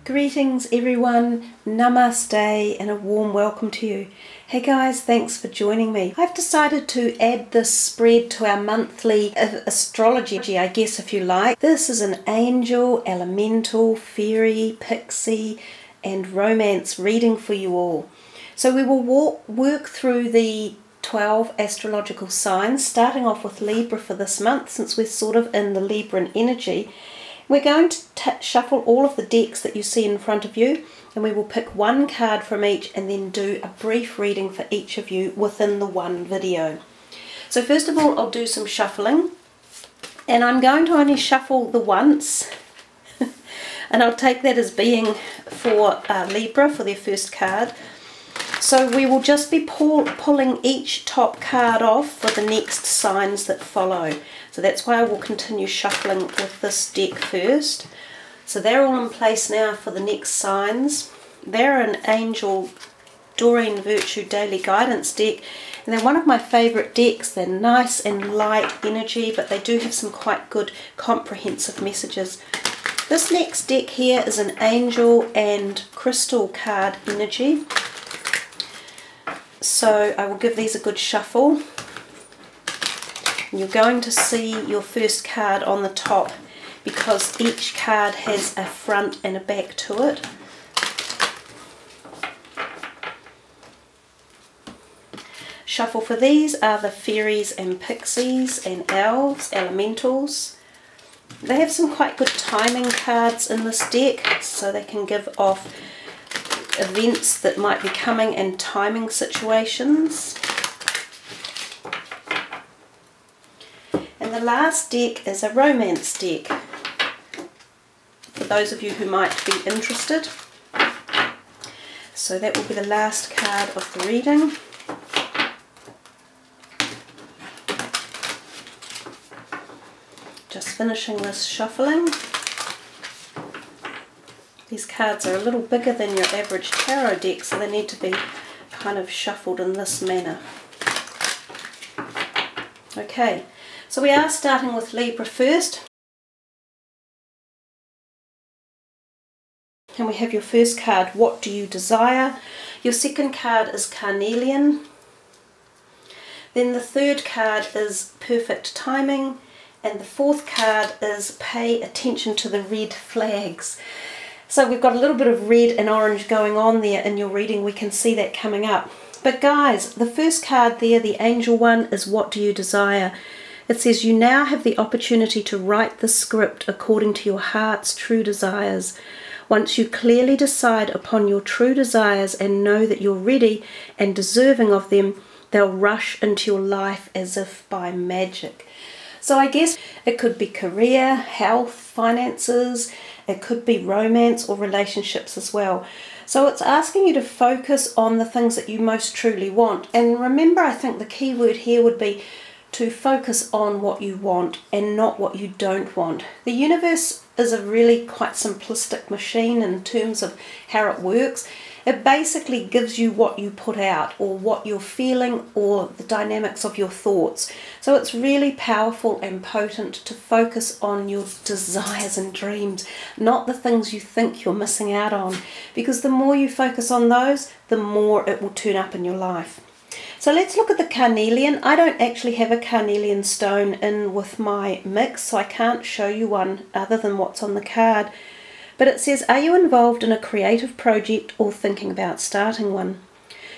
Greetings everyone, namaste and a warm welcome to you. Hey guys, thanks for joining me. I've decided to add this spread to our monthly astrology, I guess if you like. This is an angel, elemental, fairy, pixie and romance reading for you all. So we will work through the 12 astrological signs, starting off with Libra for this month since we're sort of in the Libran energy. We're going to shuffle all of the decks that you see in front of you, and we will pick one card from each and then do a brief reading for each of you within the one video. So first of all, I'll do some shuffling, and I'm going to only shuffle the once, and I'll take that as being for Libra for their first card. So we will just be pulling each top card off for the next signs that follow. So that's why I will continue shuffling with this deck first. So they're all in place now for the next signs. They're an Angel Doreen Virtue Daily Guidance deck, and they're one of my favourite decks. They're nice and light energy, but they do have some quite good comprehensive messages. This next deck here is an Angel and Crystal card energy. So I will give these a good shuffle. You're going to see your first card on the top because each card has a front and a back to it. Shuffle for these are the fairies and pixies and elves, elementals. They have some quite good timing cards in this deck, so they can give off events that might be coming and timing situations. And the last deck is a romance deck, for those of you who might be interested. So that will be the last card of the reading. Just finishing this shuffling. These cards are a little bigger than your average tarot deck, so they need to be kind of shuffled in this manner. Okay, so we are starting with Libra first. And we have your first card, What Do You Desire? Your second card is Carnelian. Then the third card is Perfect Timing. And the fourth card is Pay Attention to the Red Flags. So we've got a little bit of red and orange going on there in your reading. We can see that coming up. But guys, the first card there, the angel one, is What Do You Desire? It says you now have the opportunity to write the script according to your heart's true desires. Once you clearly decide upon your true desires and know that you're ready and deserving of them, they'll rush into your life as if by magic. So I guess it could be career, health, finances, it could be romance or relationships as well. So it's asking you to focus on the things that you most truly want. And remember, I think the key word here would be to focus on what you want and not what you don't want. The universe is a really quite simplistic machine in terms of how it works. It basically gives you what you put out, or what you're feeling, or the dynamics of your thoughts. So it's really powerful and potent to focus on your desires and dreams, not the things you think you're missing out on, because the more you focus on those, the more it will turn up in your life. So let's look at the carnelian. I don't actually have a carnelian stone in with my mix, so I can't show you one other than what's on the card. But it says, are you involved in a creative project or thinking about starting one?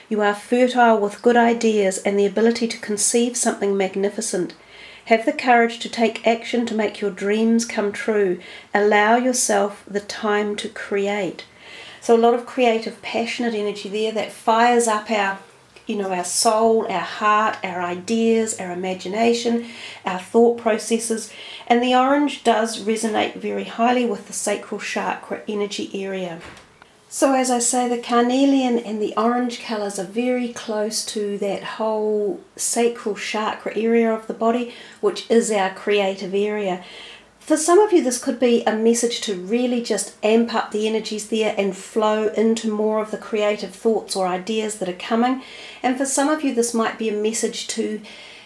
You are fertile with good ideas and the ability to conceive something magnificent. Have the courage to take action to make your dreams come true. Allow yourself the time to create. So a lot of creative, passionate energy there that fires up our soul, our heart, our ideas, our imagination, our thought processes. And the orange does resonate very highly with the sacral chakra energy area. So as I say, the carnelian and the orange colours are very close to that whole sacral chakra area of the body, which is our creative area. For some of you, this could be a message to really just amp up the energies there and flow into more of the creative thoughts or ideas that are coming. And for some of you, this might be a message to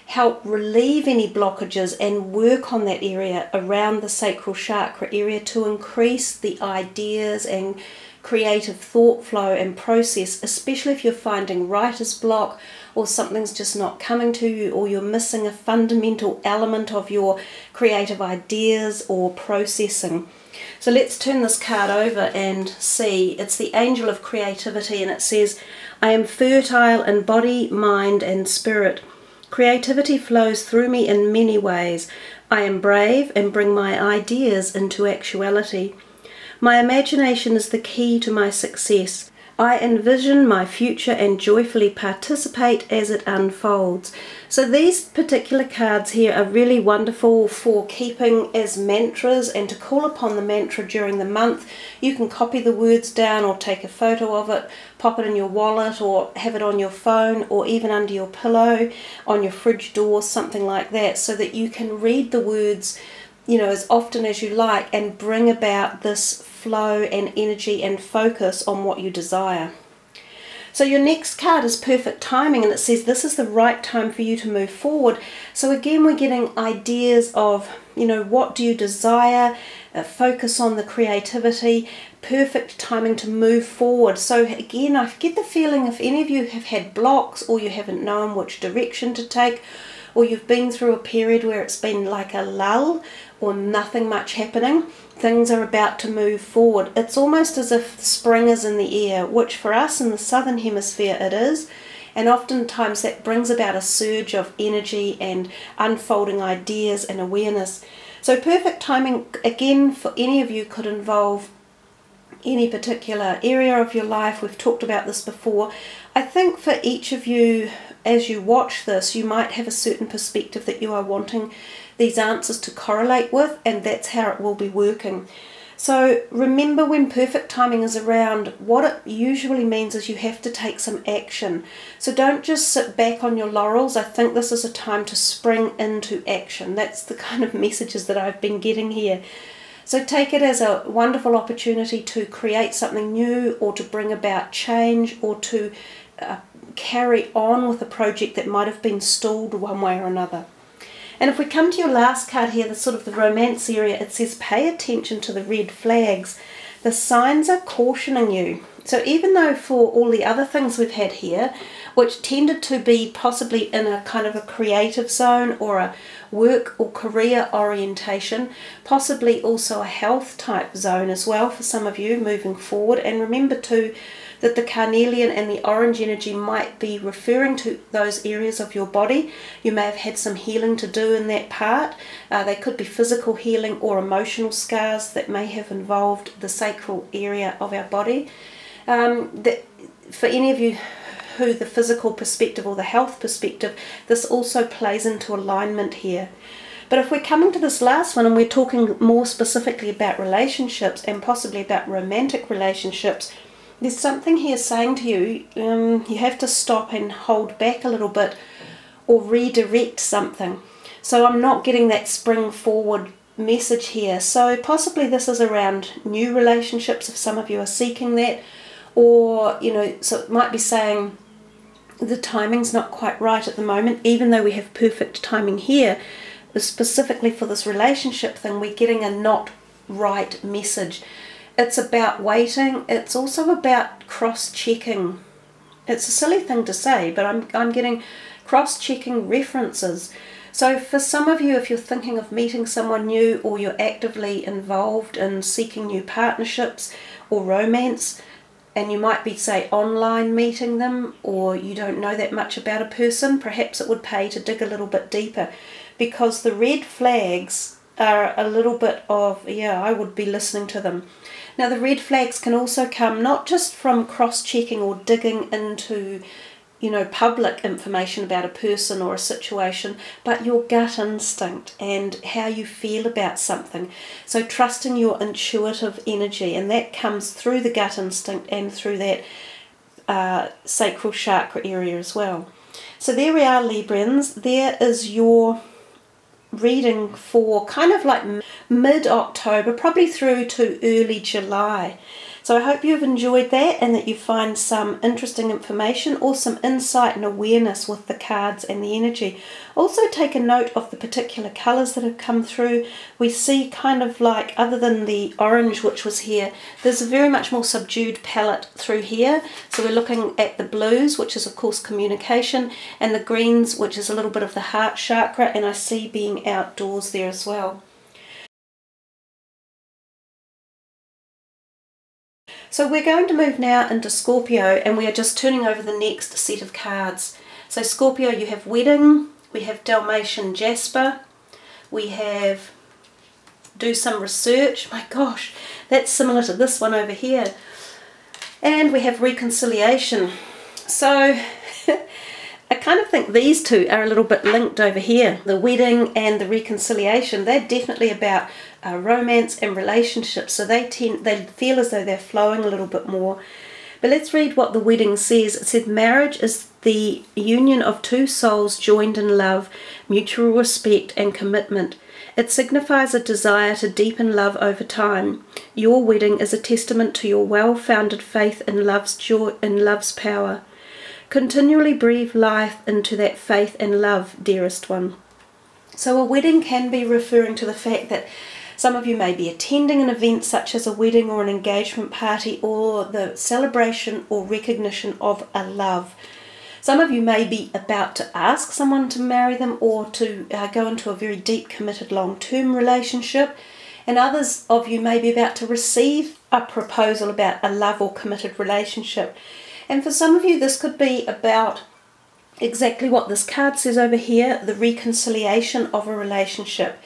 help relieve any blockages and work on that area around the sacral chakra area to increase the ideas and creative thought flow and process, especially if you're finding writer's block or something's just not coming to you, or you're missing a fundamental element of your creative ideas or processing. So let's turn this card over and see. It's the Angel of Creativity, and it says, I am fertile in body, mind and spirit. Creativity flows through me in many ways. I am brave and bring my ideas into actuality. My imagination is the key to my success. I envision my future and joyfully participate as it unfolds. So these particular cards here are really wonderful for keeping as mantras and to call upon the mantra during the month. You can copy the words down or take a photo of it, pop it in your wallet or have it on your phone or even under your pillow, on your fridge door, something like that, so that you can read the words, you know, as often as you like and bring about this flow and energy and focus on what you desire. So your next card is Perfect Timing, and it says this is the right time for you to move forward. So again, we're getting ideas of, you know, what do you desire, focus on the creativity, perfect timing to move forward. So again, I get the feeling if any of you have had blocks or you haven't known which direction to take, or you've been through a period where it's been like a lull or nothing much happening, things are about to move forward. It's almost as if spring is in the air, which for us in the southern hemisphere it is, and oftentimes that brings about a surge of energy and unfolding ideas and awareness. So perfect timing, again, for any of you could involve any particular area of your life. We've talked about this before. I think for each of you, as you watch this, you might have a certain perspective that you are wanting these answers to correlate with, and that's how it will be working. So remember, when perfect timing is around, what it usually means is you have to take some action. So don't just sit back on your laurels. I think this is a time to spring into action. That's the kind of messages that I've been getting here. So take it as a wonderful opportunity to create something new, or to bring about change, or to carry on with a project that might have been stalled one way or another. And if we come to your last card here, the sort of the romance area, it says pay attention to the red flags. The signs are cautioning you. So even though for all the other things we've had here, which tended to be possibly in a kind of a creative zone or a work or career orientation, possibly also a health type zone as well for some of you moving forward. And remember too that the carnelian and the orange energy might be referring to those areas of your body. You may have had some healing to do in that part. They could be physical healing or emotional scars that may have involved the sacral area of our body. For any of you who the physical perspective or the health perspective, this also plays into alignment here. But if we're coming to this last one and we're talking more specifically about relationships and possibly about romantic relationships, there's something here saying to you, you have to stop and hold back a little bit or redirect something. So I'm not getting that spring forward message here. So possibly this is around new relationships if some of you are seeking that, or, you know, so it might be saying the timing's not quite right at the moment, even though we have perfect timing here. Specifically for this relationship thing, we're getting a not right message. It's about waiting. It's also about cross-checking. It's a silly thing to say, but I'm getting cross-checking references. So for some of you, if you're thinking of meeting someone new, or you're actively involved in seeking new partnerships or romance, and you might be, say, online meeting them, or you don't know that much about a person, perhaps it would pay to dig a little bit deeper, because the red flags are a little bit of, yeah, I would be listening to them. Now the red flags can also come not just from cross-checking or digging into, you know, public information about a person or a situation, but your gut instinct and how you feel about something. So trusting your intuitive energy, and that comes through the gut instinct and through that sacral chakra area as well. So there we are, Librans. There is your reading for kind of like mid-October, probably through to early July. So I hope you've enjoyed that and that you find some interesting information or some insight and awareness with the cards and the energy. Also take a note of the particular colours that have come through. We see kind of like, other than the orange which was here, there's a very much more subdued palette through here. So we're looking at the blues, which is of course communication, and the greens, which is a little bit of the heart chakra, and I see being outdoors there as well. So we're going to move now into Scorpio, and we are just turning over the next set of cards. So Scorpio, you have Wedding, we have Dalmatian Jasper, we have Do Some Research, my gosh, that's similar to this one over here, and we have Reconciliation. So I kind of think these two are a little bit linked over here. The Wedding and the Reconciliation, they're definitely about romance and relationships, so they feel as though they're flowing a little bit more. But let's read what the Wedding says. It said, marriage is the union of two souls joined in love, mutual respect and commitment. It signifies a desire to deepen love over time. Your wedding is a testament to your well-founded faith in love's joy and love's power. Continually breathe life into that faith and love, dearest one. So a wedding can be referring to the fact that some of you may be attending an event such as a wedding or an engagement party, or the celebration or recognition of a love. Some of you may be about to ask someone to marry them, or to go into a very deep, committed, long-term relationship. And others of you may be about to receive a proposal about a love or committed relationship. And for some of you, this could be about exactly what this card says over here, the reconciliation of a relationship.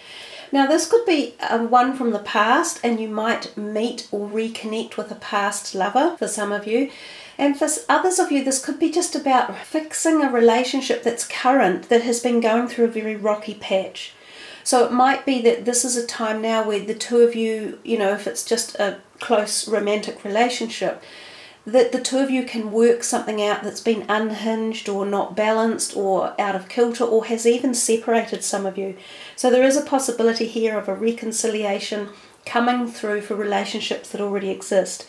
Now this could be one from the past, and you might meet or reconnect with a past lover for some of you. And for others of you, this could be just about fixing a relationship that's current, that has been going through a very rocky patch. So it might be that this is a time now where the two of you, if it's just a close romantic relationship, that the two of you can work something out that's been unhinged or not balanced or out of kilter, or has even separated some of you. So there is a possibility here of a reconciliation coming through for relationships that already exist.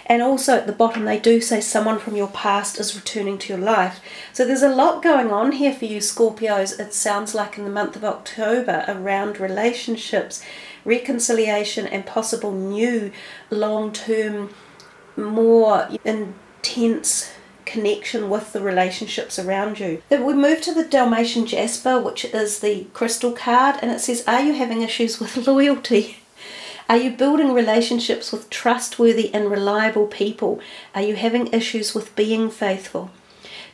And also at the bottom they do say someone from your past is returning to your life. So there's a lot going on here for you Scorpios, it sounds like, in the month of October around relationships, reconciliation, and possible new long-term, more intense connection with the relationships around you. Then we move to the Dalmatian Jasper, which is the crystal card, and it says, are you having issues with loyalty? Are you building relationships with trustworthy and reliable people? Are you having issues with being faithful?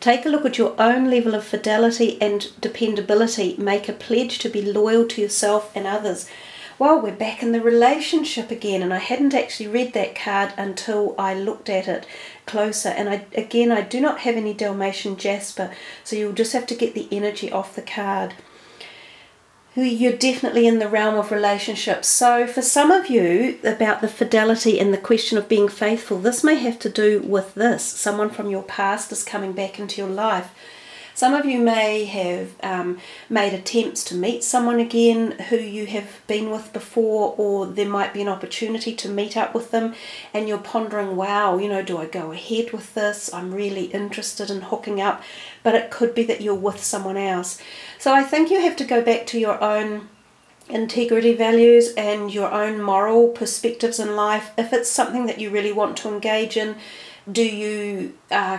Take a look at your own level of fidelity and dependability. Make a pledge to be loyal to yourself and others. Well, we're back in the relationship again, and I hadn't actually read that card until I looked at it closer. And I do not have any Dalmatian Jasper, so you'll just have to get the energy off the card. You're definitely in the realm of relationships. So for some of you, about the fidelity and the question of being faithful, this may have to do with this. Someone from your past is coming back into your life. Some of you may have made attempts to meet someone again who you have been with before, or there might be an opportunity to meet up with them, and you're pondering, wow, do I go ahead with this? I'm really interested in hooking up, but it could be that you're with someone else. So I think you have to go back to your own integrity values and your own moral perspectives in life. If it's something that you really want to engage in, do you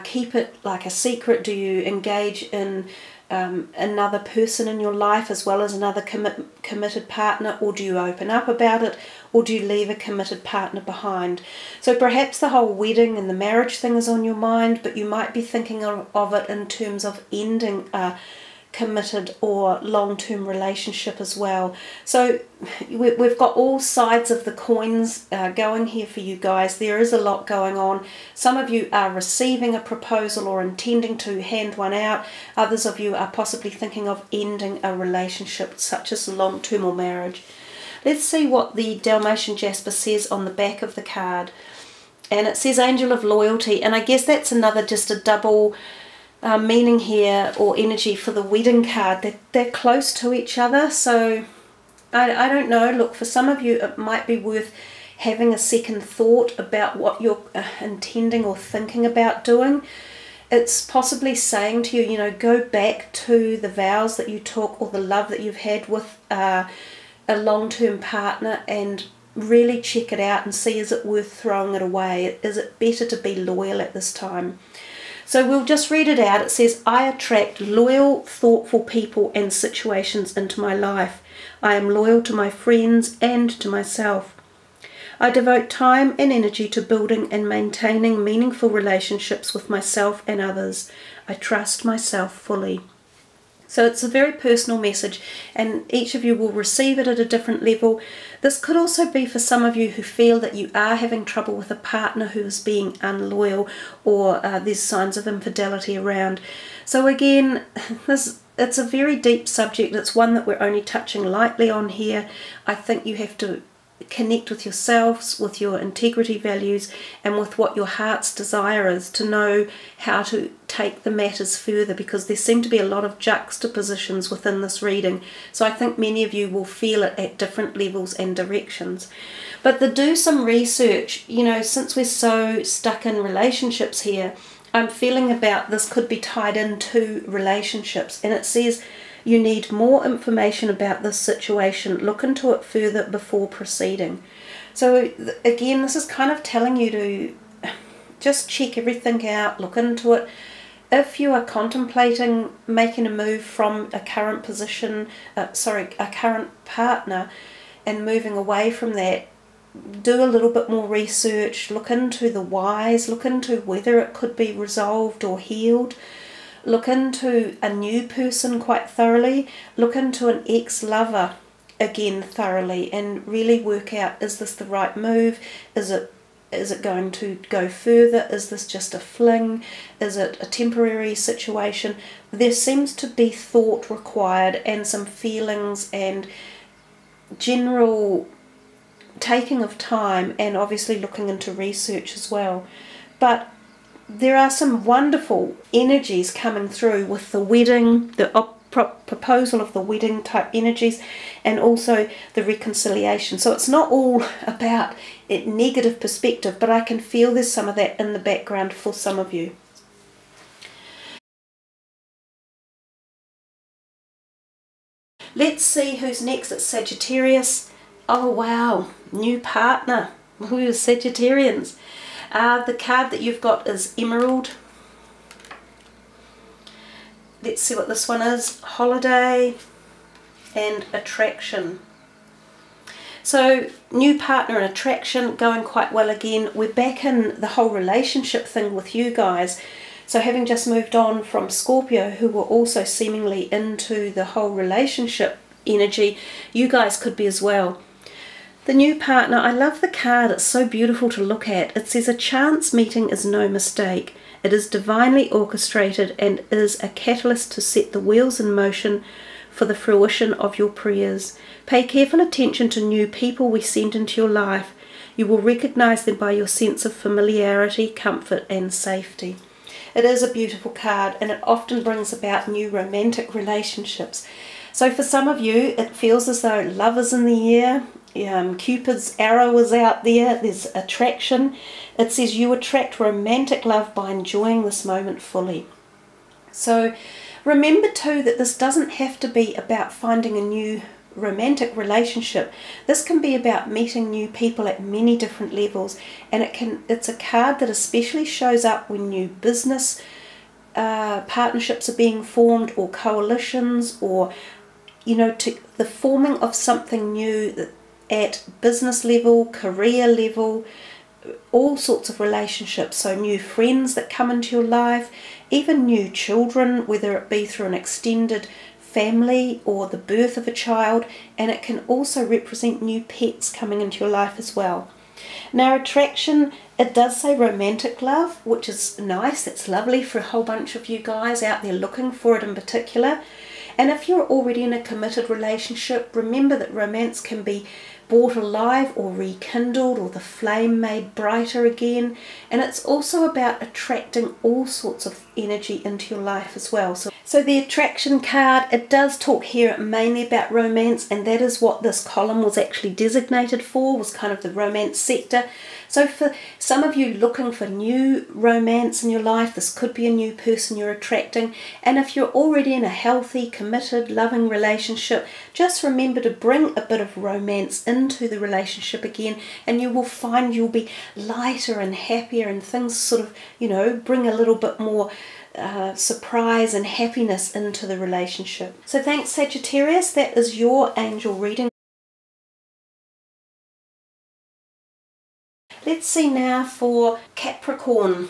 keep it like a secret? Do you engage in another person in your life as well as another committed partner, or do you open up about it, or do you leave a committed partner behind? So perhaps the whole wedding and the marriage thing is on your mind, but you might be thinking of it in terms of ending a committed or long-term relationship as well. So we've got all sides of the coins going here for you guys. There is a lot going on. Some of you are receiving a proposal or intending to hand one out. Others of you are possibly thinking of ending a relationship such as long-term or marriage. Let's see what the Dalmatian Jasper says on the back of the card. And it says Angel of Loyalty, and I guess that's another just a double meaning here, or energy for the wedding card. They're close to each other, so I don't know. Look, for some of you it might be worth having a second thought about what you're intending or thinking about doing. It's possibly saying to you, you know, go back to the vows that you took or the love that you've had with a long-term partner and really check it out and see, is it worth throwing it away? Is it better to be loyal at this time? So we'll just read it out. It says, I attract loyal, thoughtful people and situations into my life. I am loyal to my friends and to myself. I devote time and energy to building and maintaining meaningful relationships with myself and others. I trust myself fully. So it's a very personal message, and each of you will receive it at a different level. This could also be for some of you who feel that you are having trouble with a partner who is being unloyal, or there's signs of infidelity around. So again, it's a very deep subject. It's one that we're only touching lightly on here. I think you have to connect with yourselves, with your integrity values, and with what your heart's desire is, to know how to take the matters further, because there seem to be a lot of juxtapositions within this reading. So I think many of you will feel it at different levels and directions. But do some research. You know, since we're so stuck in relationships here, I'm feeling about this could be tied into relationships, and it says you need more information about this situation. Look into it further before proceeding. So again, this is kind of telling you to just check everything out, look into it. If you are contemplating making a move from a current position, a current partner, and moving away from that, do a little bit more research, look into the whys, look into whether it could be resolved or healed. Look into a new person quite thoroughly. Look into an ex-lover again thoroughly, and really work out, is this the right move? Is it going to go further? Is this just a fling? Is it a temporary situation? There seems to be thought required, and some feelings, and general taking of time, and obviously looking into research as well. But there are some wonderful energies coming through with the wedding, the proposal of the wedding type energies, and also the reconciliation. So it's not all about a negative perspective, but I can feel there's some of that in the background for some of you. Let's see who's next. It's Sagittarius. Oh wow, new partner. Who is Sagittarians? The card that you've got is Emerald. Let's see what this one is. Holiday and Attraction. So new partner and attraction going quite well again. We're back in the whole relationship thing with you guys. So having just moved on from Scorpio, who were also seemingly into the whole relationship energy, you guys could be as well. The new partner, I love the card, it's so beautiful to look at. It says a chance meeting is no mistake. It is divinely orchestrated and is a catalyst to set the wheels in motion for the fruition of your prayers. Pay careful attention to new people we send into your life. You will recognize them by your sense of familiarity, comfort and safety. It is a beautiful card, and it often brings about new romantic relationships. So for some of you, it feels as though love is in the air. Cupid's arrow is out there. There's attraction. It says you attract romantic love by enjoying this moment fully. So remember too that this doesn't have to be about finding a new romantic relationship. This can be about meeting new people at many different levels, and it's a card that especially shows up when new business partnerships are being formed, or coalitions, or you know, the forming of something new at business level, career level, all sorts of relationships. So new friends that come into your life, even new children, whether it be through an extended family or the birth of a child, and it can also represent new pets coming into your life as well. Now attraction, it does say romantic love, which is nice. It's lovely for a whole bunch of you guys out there looking for it in particular. And if you're already in a committed relationship, remember that romance can be brought alive or rekindled, or the flame made brighter again. And it's also about attracting all sorts of energy into your life as well. So So the attraction card, it does talk here mainly about romance, and that is what this column was actually designated for, was kind of the romance sector. So for some of you looking for new romance in your life, this could be a new person you're attracting. And if you're already in a healthy, committed, loving relationship, just remember to bring a bit of romance into the relationship again, and you will find you'll be lighter and happier, and things sort of, you know, bring a little bit more surprise and happiness into the relationship. So thanks, Sagittarius. That is your angel reading. Let's see now for Capricorn.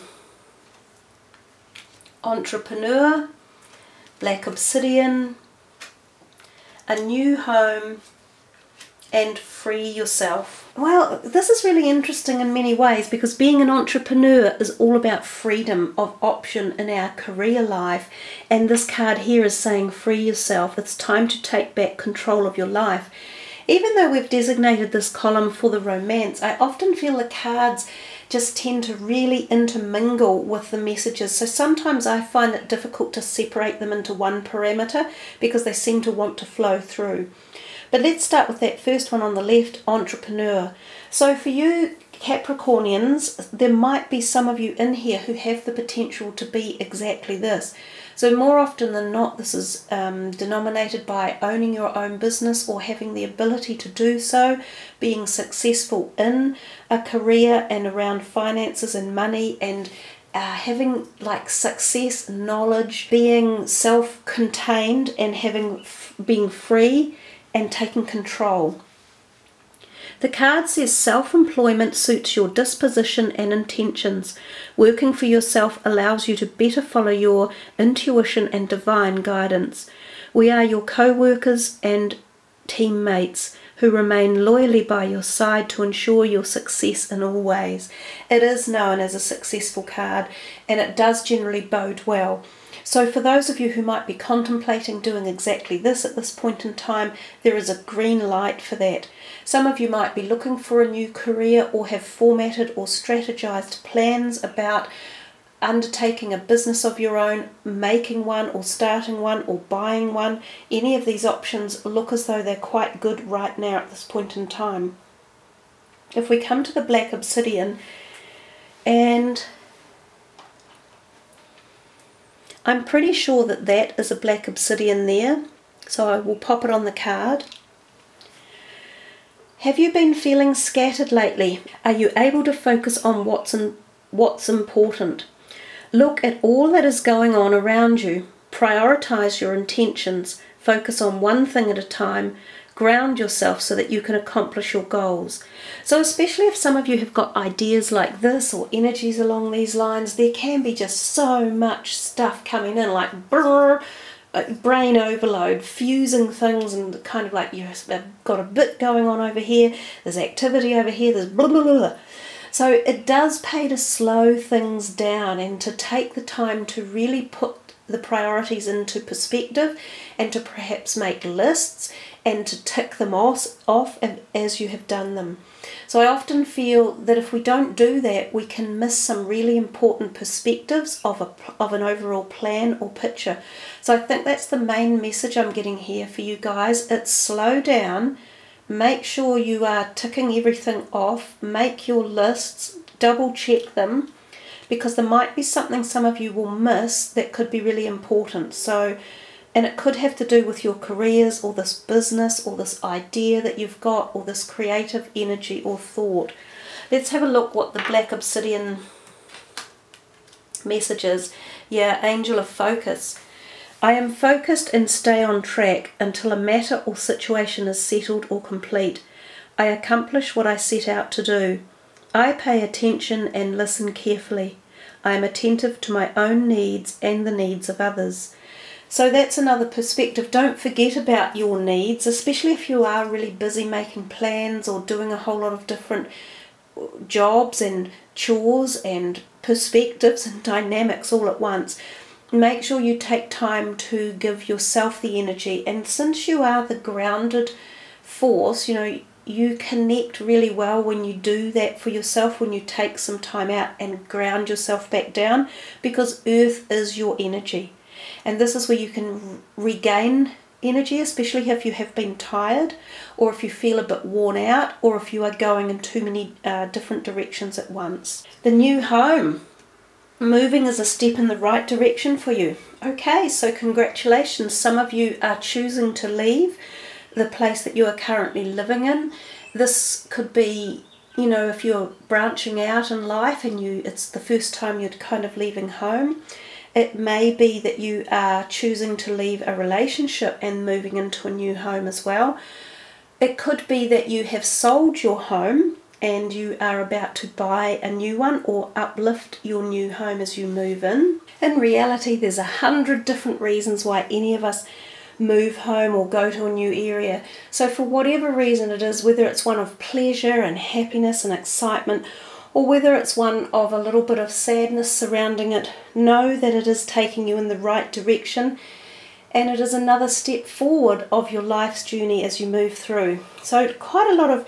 Entrepreneur, black obsidian, a new home, and free yourself. Well, this is really interesting in many ways, because being an entrepreneur is all about freedom of option in our career life, and this card here is saying free yourself. It's time to take back control of your life. Even though we've designated this column for the romance, I often feel the cards just tend to really intermingle with the messages. So sometimes I find it difficult to separate them into one parameter because they seem to want to flow through. But let's start with that first one on the left, entrepreneur. So for you Capricornians, there might be some of you in here who have the potential to be exactly this. So more often than not, this is denominated by owning your own business or having the ability to do so, being successful in a career and around finances and money, and having like success, knowledge, being self-contained, and being free and taking control. The card says self-employment suits your disposition and intentions. Working for yourself allows you to better follow your intuition and divine guidance. We are your co-workers and teammates who remain loyally by your side to ensure your success in all ways. It is known as a successful card, and it does generally bode well. So for those of you who might be contemplating doing exactly this at this point in time, there is a green light for that. Some of you might be looking for a new career, or have formatted or strategized plans about undertaking a business of your own, making one or starting one or buying one. Any of these options look as though they're quite good right now at this point in time. If we come to the black obsidian, and I'm pretty sure that that is a black obsidian there, so I will pop it on the card. Have you been feeling scattered lately? Are you able to focus on what's important? Look at all that is going on around you. Prioritize your intentions. Focus on one thing at a time. Ground yourself so that you can accomplish your goals. So especially if some of you have got ideas like this or energies along these lines, there can be just so much stuff coming in, like brain overload, fusing things, and kind of like you've got a bit going on over here, there's activity over here, there's blah blah blah. So it does pay to slow things down and to take the time to really put the priorities into perspective, and to perhaps make lists and to tick them off as you have done them. So I often feel that if we don't do that, we can miss some really important perspectives of an overall plan or picture. So I think that's the main message I'm getting here for you guys. It's slow down, make sure you are ticking everything off, make your lists, double check them, because there might be something some of you will miss that could be really important. So, and it could have to do with your careers, or this business, or this idea that you've got, or this creative energy or thought. Let's have a look what the black obsidian message is. Yeah, angel of focus. I am focused and stay on track until a matter or situation is settled or complete. I accomplish what I set out to do. I pay attention and listen carefully. I am attentive to my own needs and the needs of others. So that's another perspective. Don't forget about your needs, especially if you are really busy making plans or doing a whole lot of different jobs and chores and perspectives and dynamics all at once. Make sure you take time to give yourself the energy. And since you are the grounded force, you know, you connect really well when you do that for yourself, when you take some time out and ground yourself back down, because earth is your energy. And this is where you can regain energy, especially if you have been tired, or if you feel a bit worn out, or if you are going in too many different directions at once. The new home. Moving is a step in the right direction for you. Okay, so congratulations. Some of you are choosing to leave the place that you are currently living in. This could be, you know, if you're branching out in life and it's the first time you're kind of leaving home. It may be that you are choosing to leave a relationship and moving into a new home as well. It could be that you have sold your home and you are about to buy a new one or uplift your new home as you move in. In reality, there's 100 different reasons why any of us move home or go to a new area. So for whatever reason it is, whether it's one of pleasure and happiness and excitement, or whether it's one of a little bit of sadness surrounding it, know that it is taking you in the right direction, and it is another step forward of your life's journey as you move through. So quite a lot of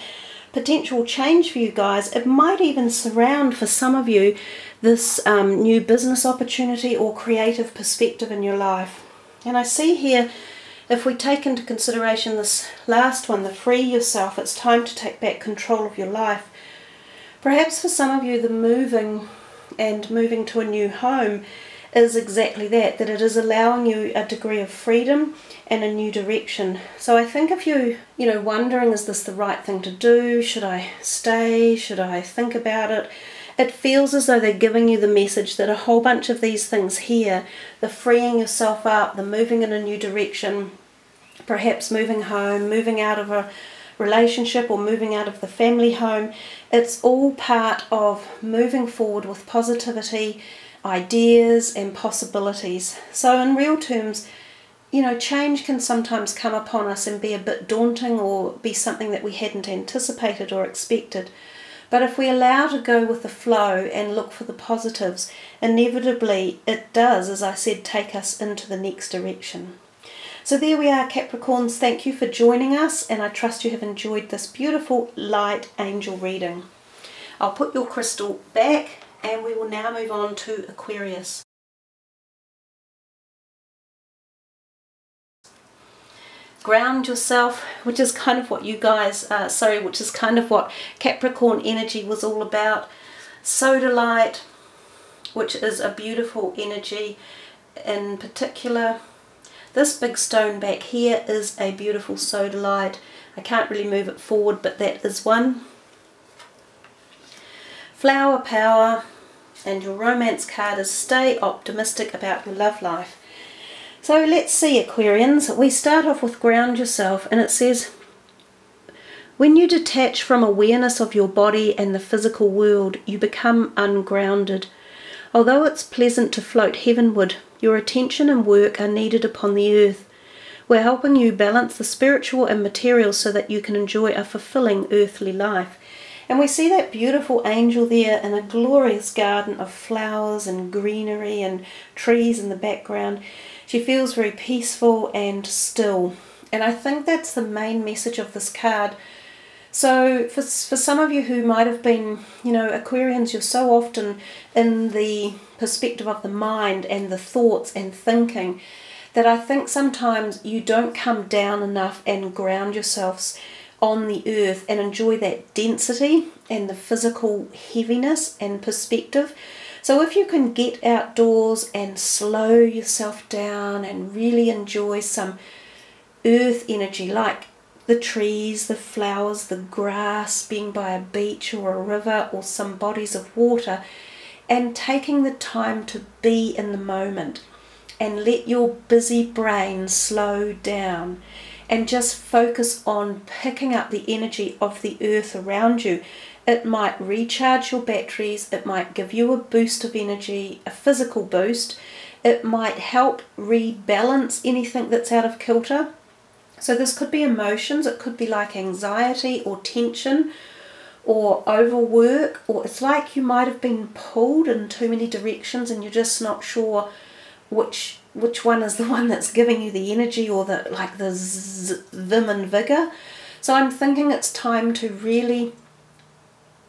potential change for you guys. It might even surround, for some of you, this new business opportunity or creative perspective in your life. And I see here, if we take into consideration this last one, the free yourself, it's time to take back control of your life. Perhaps for some of you, the moving to a new home is exactly that it is allowing you a degree of freedom and a new direction. So I think if you know, wondering, is this the right thing to do? Should I stay? Should I think about it? It feels as though they're giving you the message that a whole bunch of these things here, the freeing yourself up, the moving in a new direction, perhaps moving home, moving out of a relationship or moving out of the family home, it's all part of moving forward with positivity, ideas and possibilities. So in real terms, you know, change can sometimes come upon us and be a bit daunting or be something that we hadn't anticipated or expected. But if we allow to go with the flow and look for the positives, inevitably it does, as I said, take us into the next direction. So there we are, Capricorns. Thank you for joining us, and I trust you have enjoyed this beautiful light angel reading. I'll put your crystal back and we will now move on to Aquarius. Ground yourself, which is kind of what you guys, which is kind of what Capricorn energy was all about. Sodalite, which is a beautiful energy in particular. This big stone back here is a beautiful sodalite. I can't really move it forward, but that is one. Flower power, and your romance card is stay optimistic about your love life. So let's see, Aquarians. We start off with ground yourself, and it says, when you detach from awareness of your body and the physical world, you become ungrounded. Although it's pleasant to float heavenward, your attention and work are needed upon the earth. We're helping you balance the spiritual and material so that you can enjoy a fulfilling earthly life. And we see that beautiful angel there in a glorious garden of flowers and greenery and trees in the background. She feels very peaceful and still. And I think that's the main message of this card. So for some of you who might have been, you know, Aquarians, you're so often in the perspective of the mind and the thoughts and thinking that I think sometimes you don't come down enough and ground yourselves on the earth and enjoy that density and the physical heaviness and perspective. So if you can get outdoors and slow yourself down and really enjoy some earth energy, like the trees, the flowers, the grass, being by a beach or a river or some bodies of water, and taking the time to be in the moment and let your busy brain slow down and just focus on picking up the energy of the earth around you. It might recharge your batteries, it might give you a boost of energy, a physical boost. It might help rebalance anything that's out of kilter. So this could be emotions, it could be like anxiety or tension or overwork, or it's like you might have been pulled in too many directions and you're just not sure which one is the one that's giving you the energy or the vim and vigor. So I'm thinking it's time to really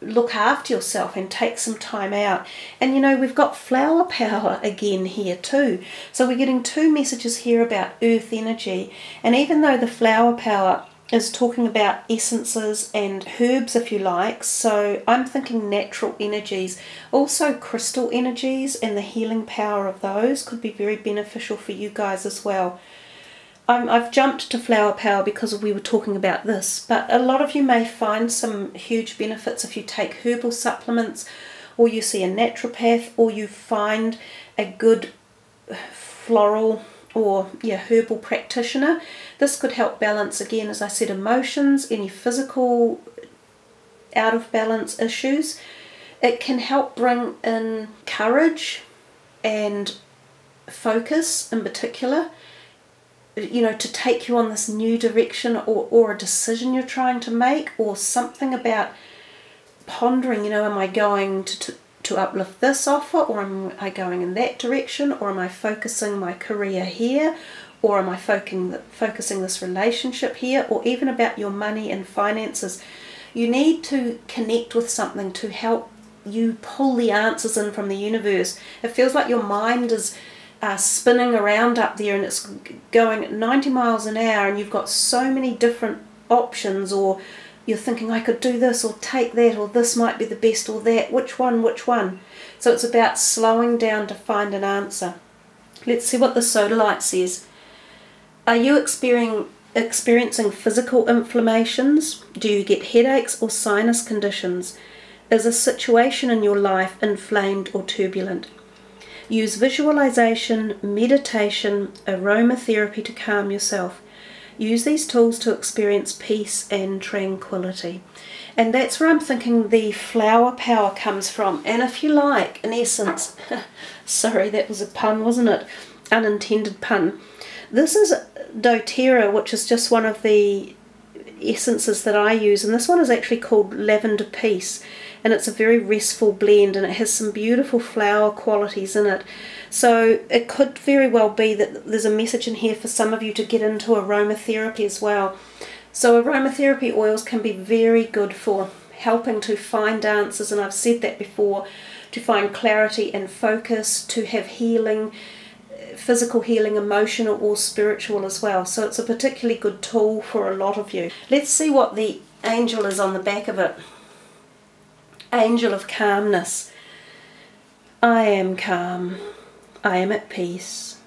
look after yourself and take some time out. And you know, we've got flower power again here too. So we're getting two messages here about earth energy. And even though the flower power is talking about essences and herbs, if you like, so I'm thinking natural energies, also crystal energies, and the healing power of those could be very beneficial for you guys as well. I've jumped to flower power because we were talking about this, but a lot of you may find some huge benefits if you take herbal supplements, or you see a naturopath, or you find a good floral or herbal practitioner. This could help balance, again, as I said, emotions, any physical out of balance issues. It can help bring in courage and focus in particular, you know, to take you on this new direction, or a decision you're trying to make, or something about pondering, you know, am I going to uplift this offer, or am I going in that direction, or am I focusing my career here, or am I focusing this relationship here, or even about your money and finances. You need to connect with something to help you pull the answers in from the universe. It feels like your mind is spinning around up there, and it's going at 90 miles an hour, and you've got so many different options, or you're thinking, I could do this or take that, or this might be the best, or that, which one? So it's about slowing down to find an answer. Let's see what the sodalite says. Are you experiencing physical inflammations? Do you get headaches or sinus conditions? Is a situation in your life inflamed or turbulent? Use visualization, meditation, aromatherapy to calm yourself. Use these tools to experience peace and tranquility. And that's where I'm thinking the flower power comes from. And if you like, in essence, sorry, that was a pun, wasn't it? Unintended pun. This is doTERRA, which is just one of the essences that I use, and this one is actually called Lavender Peace, and it's a very restful blend, and it has some beautiful flower qualities in it. So it could very well be that there's a message in here for some of you to get into aromatherapy as well. So aromatherapy oils can be very good for helping to find answers, and I've said that before, to find clarity and focus, to have healing, physical healing, emotional or spiritual as well. So it's a particularly good tool for a lot of you. Let's see what the angel is on the back of it. Angel of calmness. I am calm. I am at peace.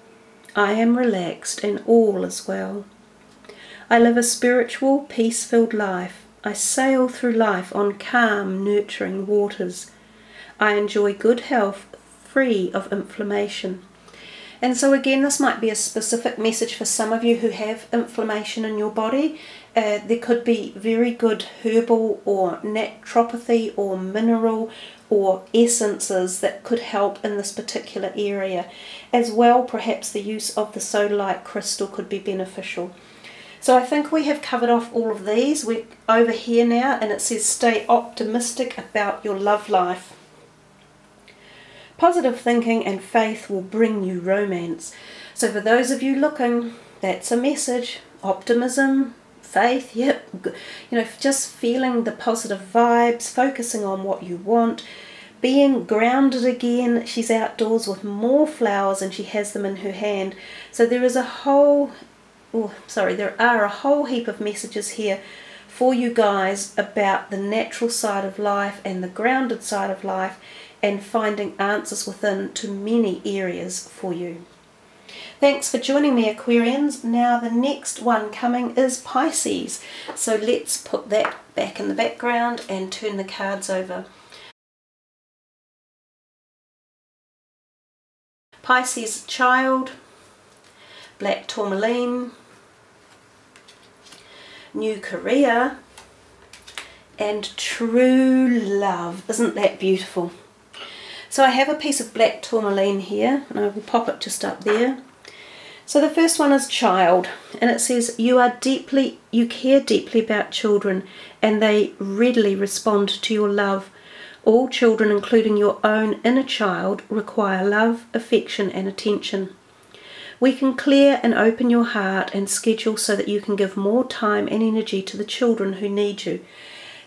I am relaxed, and all is well. I live a spiritual, peace-filled life. I sail through life on calm, nurturing waters. I enjoy good health, free of inflammation. And so again, this might be a specific message for some of you who have inflammation in your body. There could be very good herbal or naturopathy or mineral or essences that could help in this particular area. As well, perhaps the use of the sodalite crystal could be beneficial. So I think we have covered off all of these. We're over here now, and it says stay optimistic about your love life. Positive thinking and faith will bring you romance. So for those of you looking, that's a message. Optimism, faith, yep. You know, just feeling the positive vibes, focusing on what you want, being grounded again. She's outdoors with more flowers and she has them in her hand. So there is there are a whole heap of messages here for you guys about the natural side of life and the grounded side of life, and finding answers within to many areas for you. Thanks for joining me, Aquarians. Now the next one coming is Pisces. So let's put that back in the background and turn the cards over. Pisces child, black tourmaline, new career, and true love. Isn't that beautiful? So I have a piece of black tourmaline here, and I will pop it just up there. So the first one is child, and it says you care deeply about children, and they readily respond to your love. All children, including your own inner child, require love, affection and attention. We can clear and open your heart and schedule so that you can give more time and energy to the children who need you.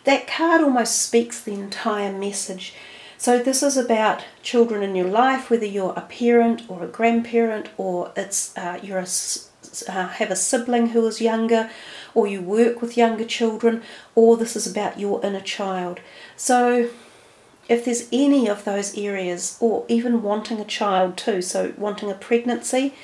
that card almost speaks the entire message. So this is about children in your life, whether you're a parent or a grandparent, or it's have a sibling who is younger, or you work with younger children, or this is about your inner child. So if there's any of those areas, or even wanting a child too, so wanting a pregnancy,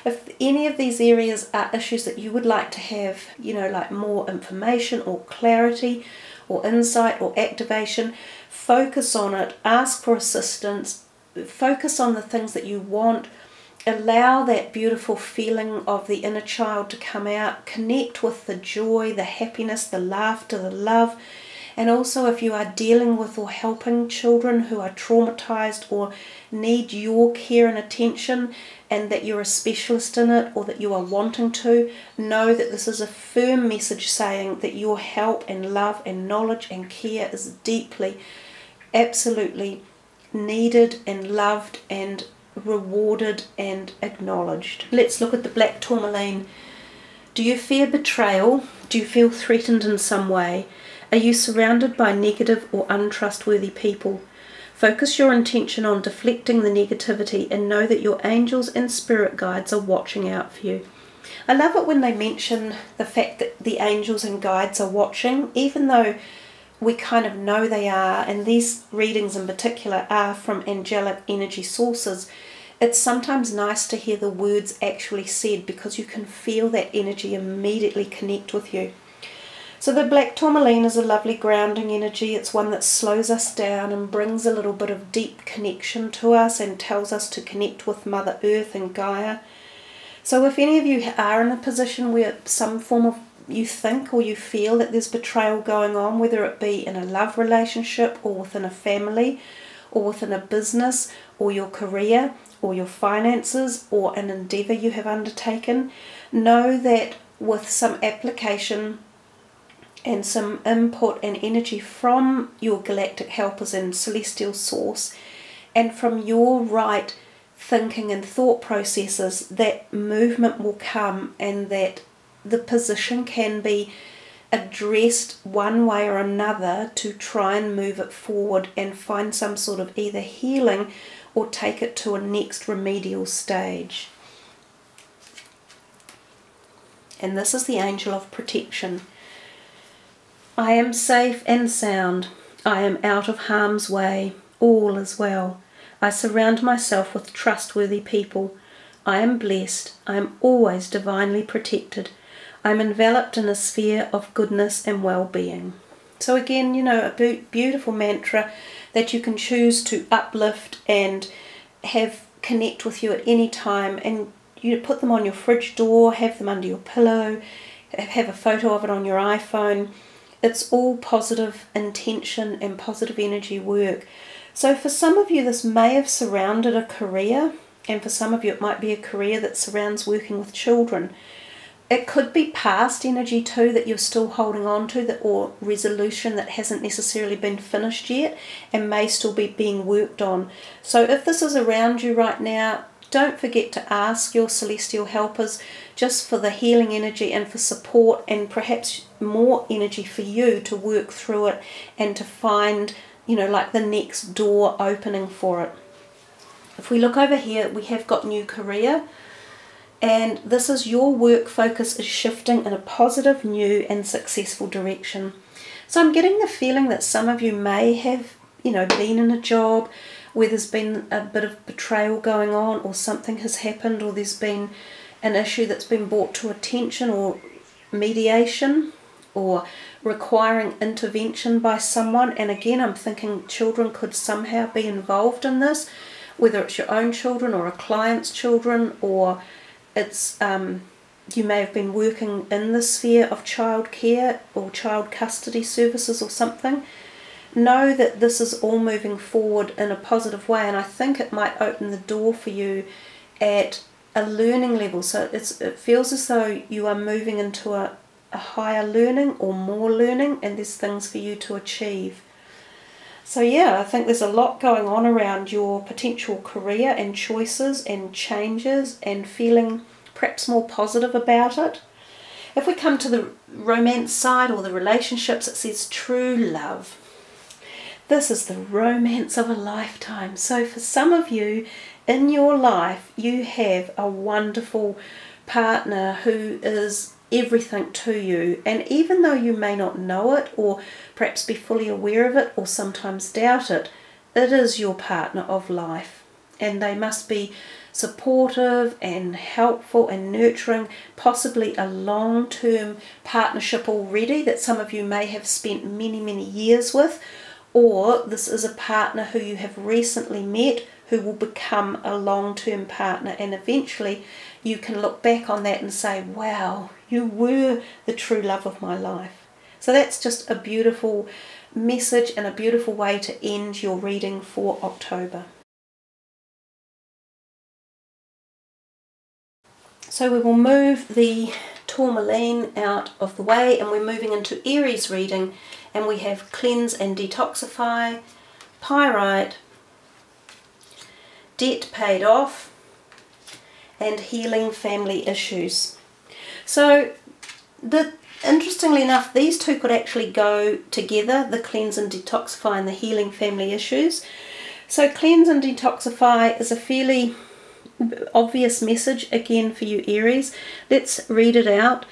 if any of these areas are issues that you would like to have, you know, like more information or clarity or insight or activation, focus on it, ask for assistance, focus on the things that you want, allow that beautiful feeling of the inner child to come out, connect with the joy, the happiness, the laughter, the love. And also if you are dealing with or helping children who are traumatized or need your care and attention, and that you're a specialist in it, or that you are wanting to, know that this is a firm message saying that your help and love and knowledge and care is deeply, absolutely needed and loved and rewarded and acknowledged. Let's look at the black tourmaline. Do you fear betrayal? Do you feel threatened in some way? Are you surrounded by negative or untrustworthy people? Focus your intention on deflecting the negativity and know that your angels and spirit guides are watching out for you. I love it when they mention the fact that the angels and guides are watching, even though we kind of know they are, and these readings in particular are from angelic energy sources. It's sometimes nice to hear the words actually said, because you can feel that energy immediately connect with you. So the black tourmaline is a lovely grounding energy. It's one that slows us down and brings a little bit of deep connection to us and tells us to connect with Mother Earth and Gaia. So if any of you are in a position where some form of you think or you feel that there's betrayal going on, whether it be in a love relationship or within a family or within a business or your career or your finances or an endeavour you have undertaken, know that with some application and some input and energy from your galactic helpers and celestial source, and from your right thinking and thought processes, that movement will come, and that the position can be addressed one way or another to try and move it forward and find some sort of either healing or take it to a next remedial stage. And this is the angel of protection. I am safe and sound. I am out of harm's way. All is well. I surround myself with trustworthy people. I am blessed. I am always divinely protected. I am enveloped in a sphere of goodness and well-being. So again, you know, a beautiful mantra that you can choose to uplift and have connect with you at any time. And you put them on your fridge door, have them under your pillow, have a photo of it on your iPhone. It's all positive intention and positive energy work. So for some of you, this may have surrounded a career, and for some of you it might be a career that surrounds working with children. It could be past energy too that you're still holding on to, or resolution that hasn't necessarily been finished yet and may still be being worked on. So if this is around you right now, don't forget to ask your celestial helpers just for the healing energy and for support, and perhaps more energy for you to work through it and to find, you know, like the next door opening for it. If we look over here, we have got new career, and this is your work focus is shifting in a positive, new and successful direction. So I'm getting the feeling that some of you may have, you know, been in a job where there's been a bit of betrayal going on, or something has happened, or there's been an issue that's been brought to attention, or mediation, or requiring intervention by someone. And again, I'm thinking children could somehow be involved in this, whether it's your own children or a client's children, or it's you may have been working in the sphere of child care or child custody services or something. Know that this is all moving forward in a positive way, and I think it might open the door for you at a learning level. So it feels as though you are moving into a higher learning or more learning, and there's things for you to achieve. So yeah, I think there's a lot going on around your potential career and choices and changes, and feeling perhaps more positive about it. If we come to the romance side or the relationships, it says true love. This is the romance of a lifetime. So for some of you in your life, you have a wonderful partner who is everything to you, and even though you may not know it or perhaps be fully aware of it or sometimes doubt it, it is your partner of life, and they must be supportive and helpful and nurturing, possibly a long-term partnership already that some of you may have spent many years with, or this is a partner who you have recently met who will become a long-term partner, and eventually you can look back on that and say, wow, you were the true love of my life. So that's just a beautiful message and a beautiful way to end your reading for October. So we will move the tourmaline out of the way, and we're moving into Aries reading, and we have cleanse and detoxify, pyrite, debt paid off, and healing family issues. So interestingly enough, these two could actually go together, the cleanse and detoxify and the healing family issues. So cleanse and detoxify is a fairly obvious message again for you Aries. Let's read it out.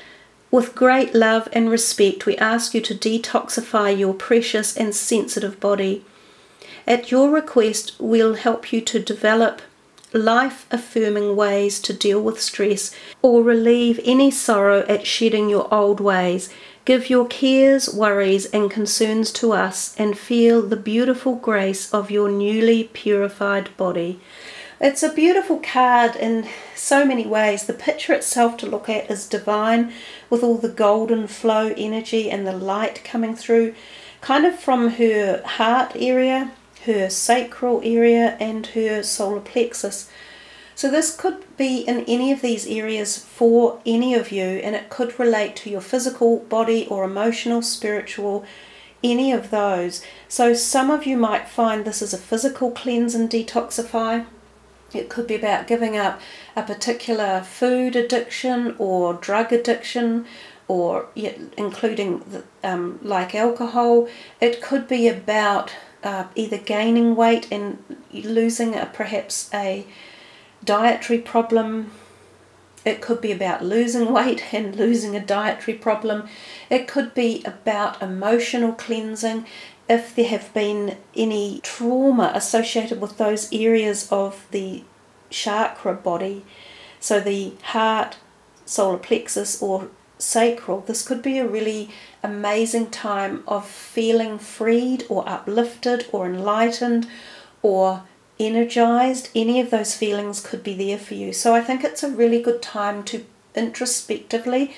With great love and respect, we ask you to detoxify your precious and sensitive body. At your request, we'll help you to develop life-affirming ways to deal with stress or relieve any sorrow at shedding your old ways. Give your cares, worries and concerns to us and feel the beautiful grace of your newly purified body. It's a beautiful card in so many ways. The picture itself to look at is divine, with all the golden flow energy and the light coming through, kind of from her heart area, her sacral area and her solar plexus. So this could be in any of these areas for any of you, and it could relate to your physical body or emotional, spiritual, any of those. So some of you might find this is a physical cleanse and detoxify. It could be about giving up a particular food addiction or drug addiction, or including like alcohol. It could be about either gaining weight and losing perhaps a dietary problem. It could be about losing weight and losing a dietary problem. It could be about emotional cleansing, if there have been any trauma associated with those areas of the chakra body, so the heart, solar plexus or sacral. This could be a really amazing time of feeling freed or uplifted or enlightened or energized. Any of those feelings could be there for you. So I think it's a really good time to introspectively,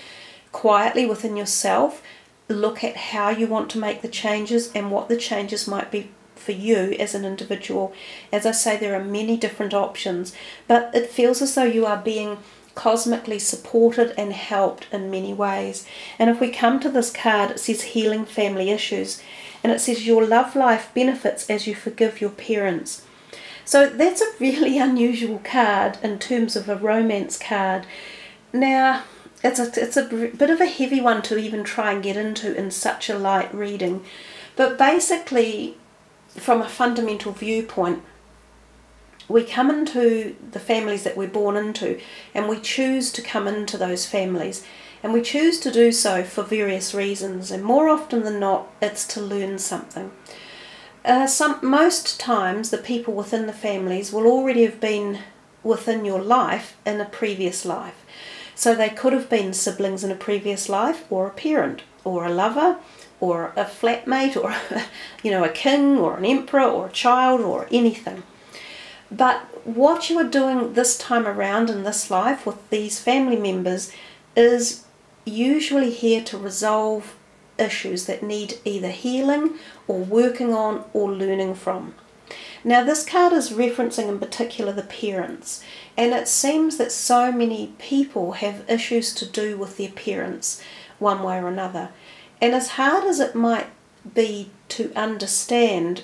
quietly within yourself, look at how you want to make the changes and what the changes might be for you as an individual. As I say, there are many different options, but it feels as though you are being cosmically supported and helped in many ways. And if we come to this card, it says healing family issues, and it says your love life benefits as you forgive your parents. So that's a really unusual card in terms of a romance card. Now, it's a bit of a heavy one to even try and get into in such a light reading. But basically, from a fundamental viewpoint, we come into the families that we're born into, and we choose to come into those families, and we choose to do so for various reasons, and more often than not it's to learn something. Most times the people within the families will already have been within your life in a previous life. So they could have been siblings in a previous life, or a parent, or a lover, or a flatmate, or a king, or an emperor, or a child, or anything. But what you are doing this time around in this life with these family members is usually here to resolve issues that need either healing or working on or learning from. Now this card is referencing in particular the parents, and it seems that so many people have issues to do with their parents one way or another. And as hard as it might be to understand,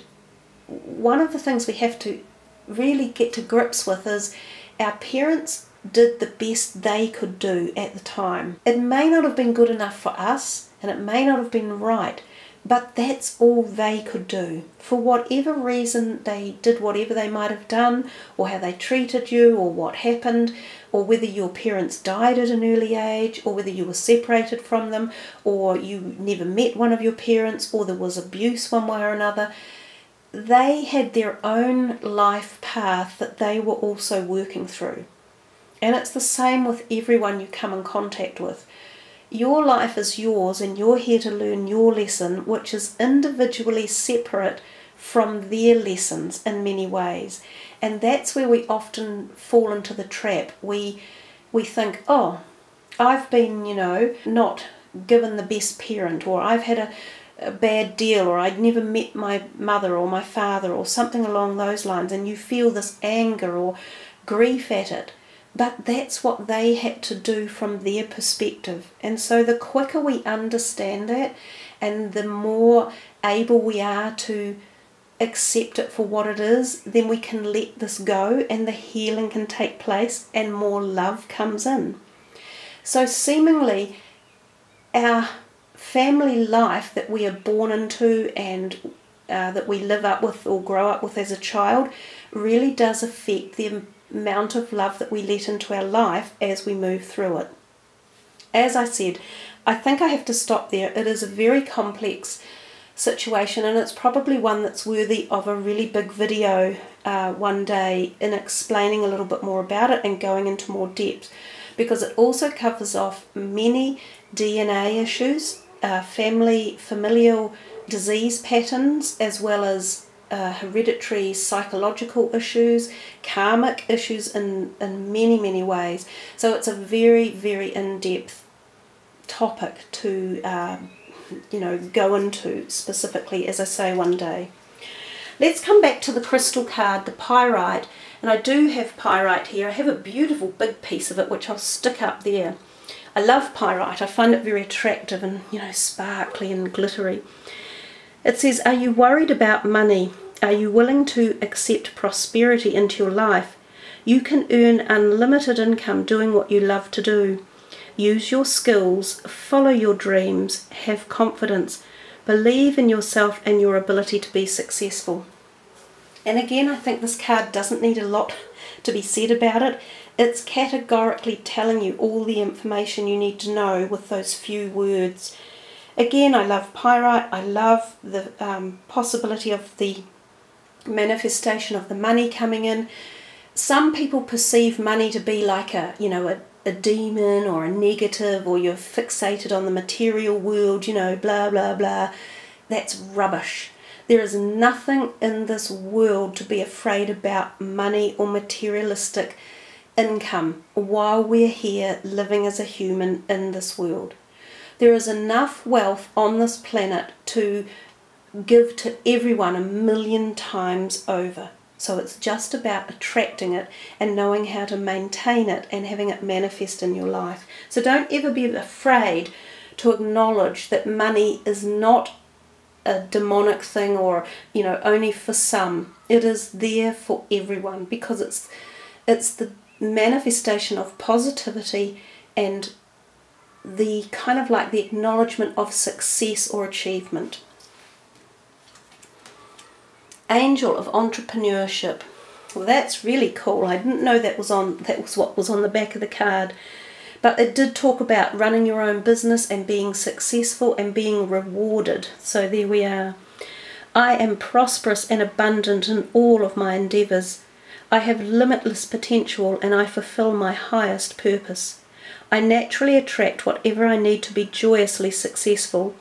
one of the things we have to really get to grips with is our parents did the best they could do at the time. It may not have been good enough for us, and it may not have been right, but that's all they could do. For whatever reason they did whatever they might have done, or how they treated you, or what happened, or whether your parents died at an early age, or whether you were separated from them, or you never met one of your parents, or there was abuse one way or another. They had their own life path that they were also working through. And it's the same with everyone you come in contact with. Your life is yours, and you're here to learn your lesson, which is individually separate from their lessons in many ways. And that's where we often fall into the trap. We think, oh, I've been, not given the best parent, or I've had a bad deal, or I'd never met my mother or my father, or something along those lines, and you feel this anger or grief at it. But that's what they had to do from their perspective. And so the quicker we understand that, and the more able we are to accept it for what it is, then we can let this go, and the healing can take place, and more love comes in. So seemingly our family life that we are born into, and that we live up with or grow up with as a child, really does affect the amount of love that we let into our life as we move through it. As I said, I think I have to stop there. It is a very complex situation, and it's probably one that's worthy of a really big video one day in explaining a little bit more about it and going into more depth, because it also covers off many DNA issues, familial disease patterns, as well as hereditary psychological issues, karmic issues in many ways. So it's a very, very in-depth topic to go into specifically, as I say, one day. Let's come back to the crystal card, the pyrite. And I do have pyrite here. I have a beautiful big piece of it which I'll stick up there. I love pyrite. I find it very attractive and sparkly and glittery. It says, are you worried about money? Are you willing to accept prosperity into your life? You can earn unlimited income doing what you love to do. Use your skills, follow your dreams, have confidence, believe in yourself and your ability to be successful. And again, I think this card doesn't need a lot to be said about it. It's categorically telling you all the information you need to know with those few words. Again, I love pyrite. I love the possibility of the manifestation of the money coming in. Some people perceive money to be like a demon or a negative, or you're fixated on the material world, blah, blah, blah. That's rubbish. There is nothing in this world to be afraid about money or materialistic income while we're here living as a human in this world. There is enough wealth on this planet to give to everyone 1,000,000 times over. So it's just about attracting it and knowing how to maintain it and having it manifest in your life. So don't ever be afraid to acknowledge that money is not a demonic thing, or only for some. It is there for everyone, because it's the manifestation of positivity and the kind of like the acknowledgement of success or achievement. Angel of Entrepreneurship. Well, that's really cool. I didn't know that was what was on the back of the card. But it did talk about running your own business and being successful and being rewarded. So there we are. I am prosperous and abundant in all of my endeavours. I have limitless potential and I fulfill my highest purpose. I naturally attract whatever I need to be joyously successful.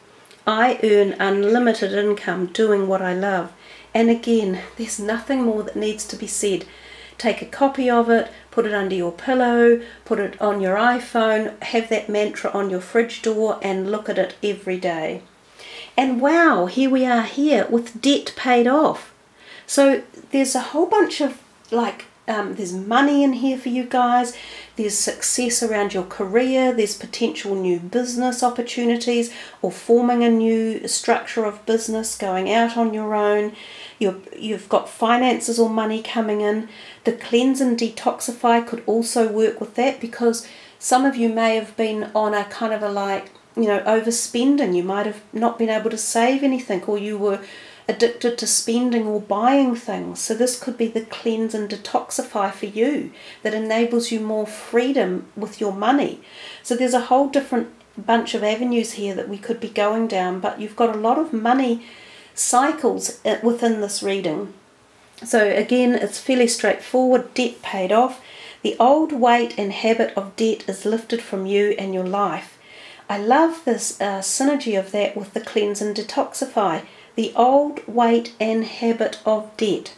I earn unlimited income doing what I love. And again, there's nothing more that needs to be said. Take a copy of it, put it under your pillow, put it on your iPhone, have that mantra on your fridge door and look at it every day. And wow, here we are here with debt paid off. So there's a whole bunch of like there's money in here for you guys. There's success around your career. There's potential new business opportunities or forming a new structure of business, going out on your own. You've got finances or money coming in. The cleanse and detoxify could also work with that, because some of you may have been on a kind of a overspending. You might have not been able to save anything, or you were addicted to spending or buying things. So this could be the cleanse and detoxify for you that enables you more freedom with your money. So there's a whole different bunch of avenues here that we could be going down, but you've got a lot of money cycles within this reading. So again, it's fairly straightforward. Debt paid off. The old weight and habit of debt is lifted from you and your life. I love this synergy of that with the cleanse and detoxify. The old weight and habit of debt.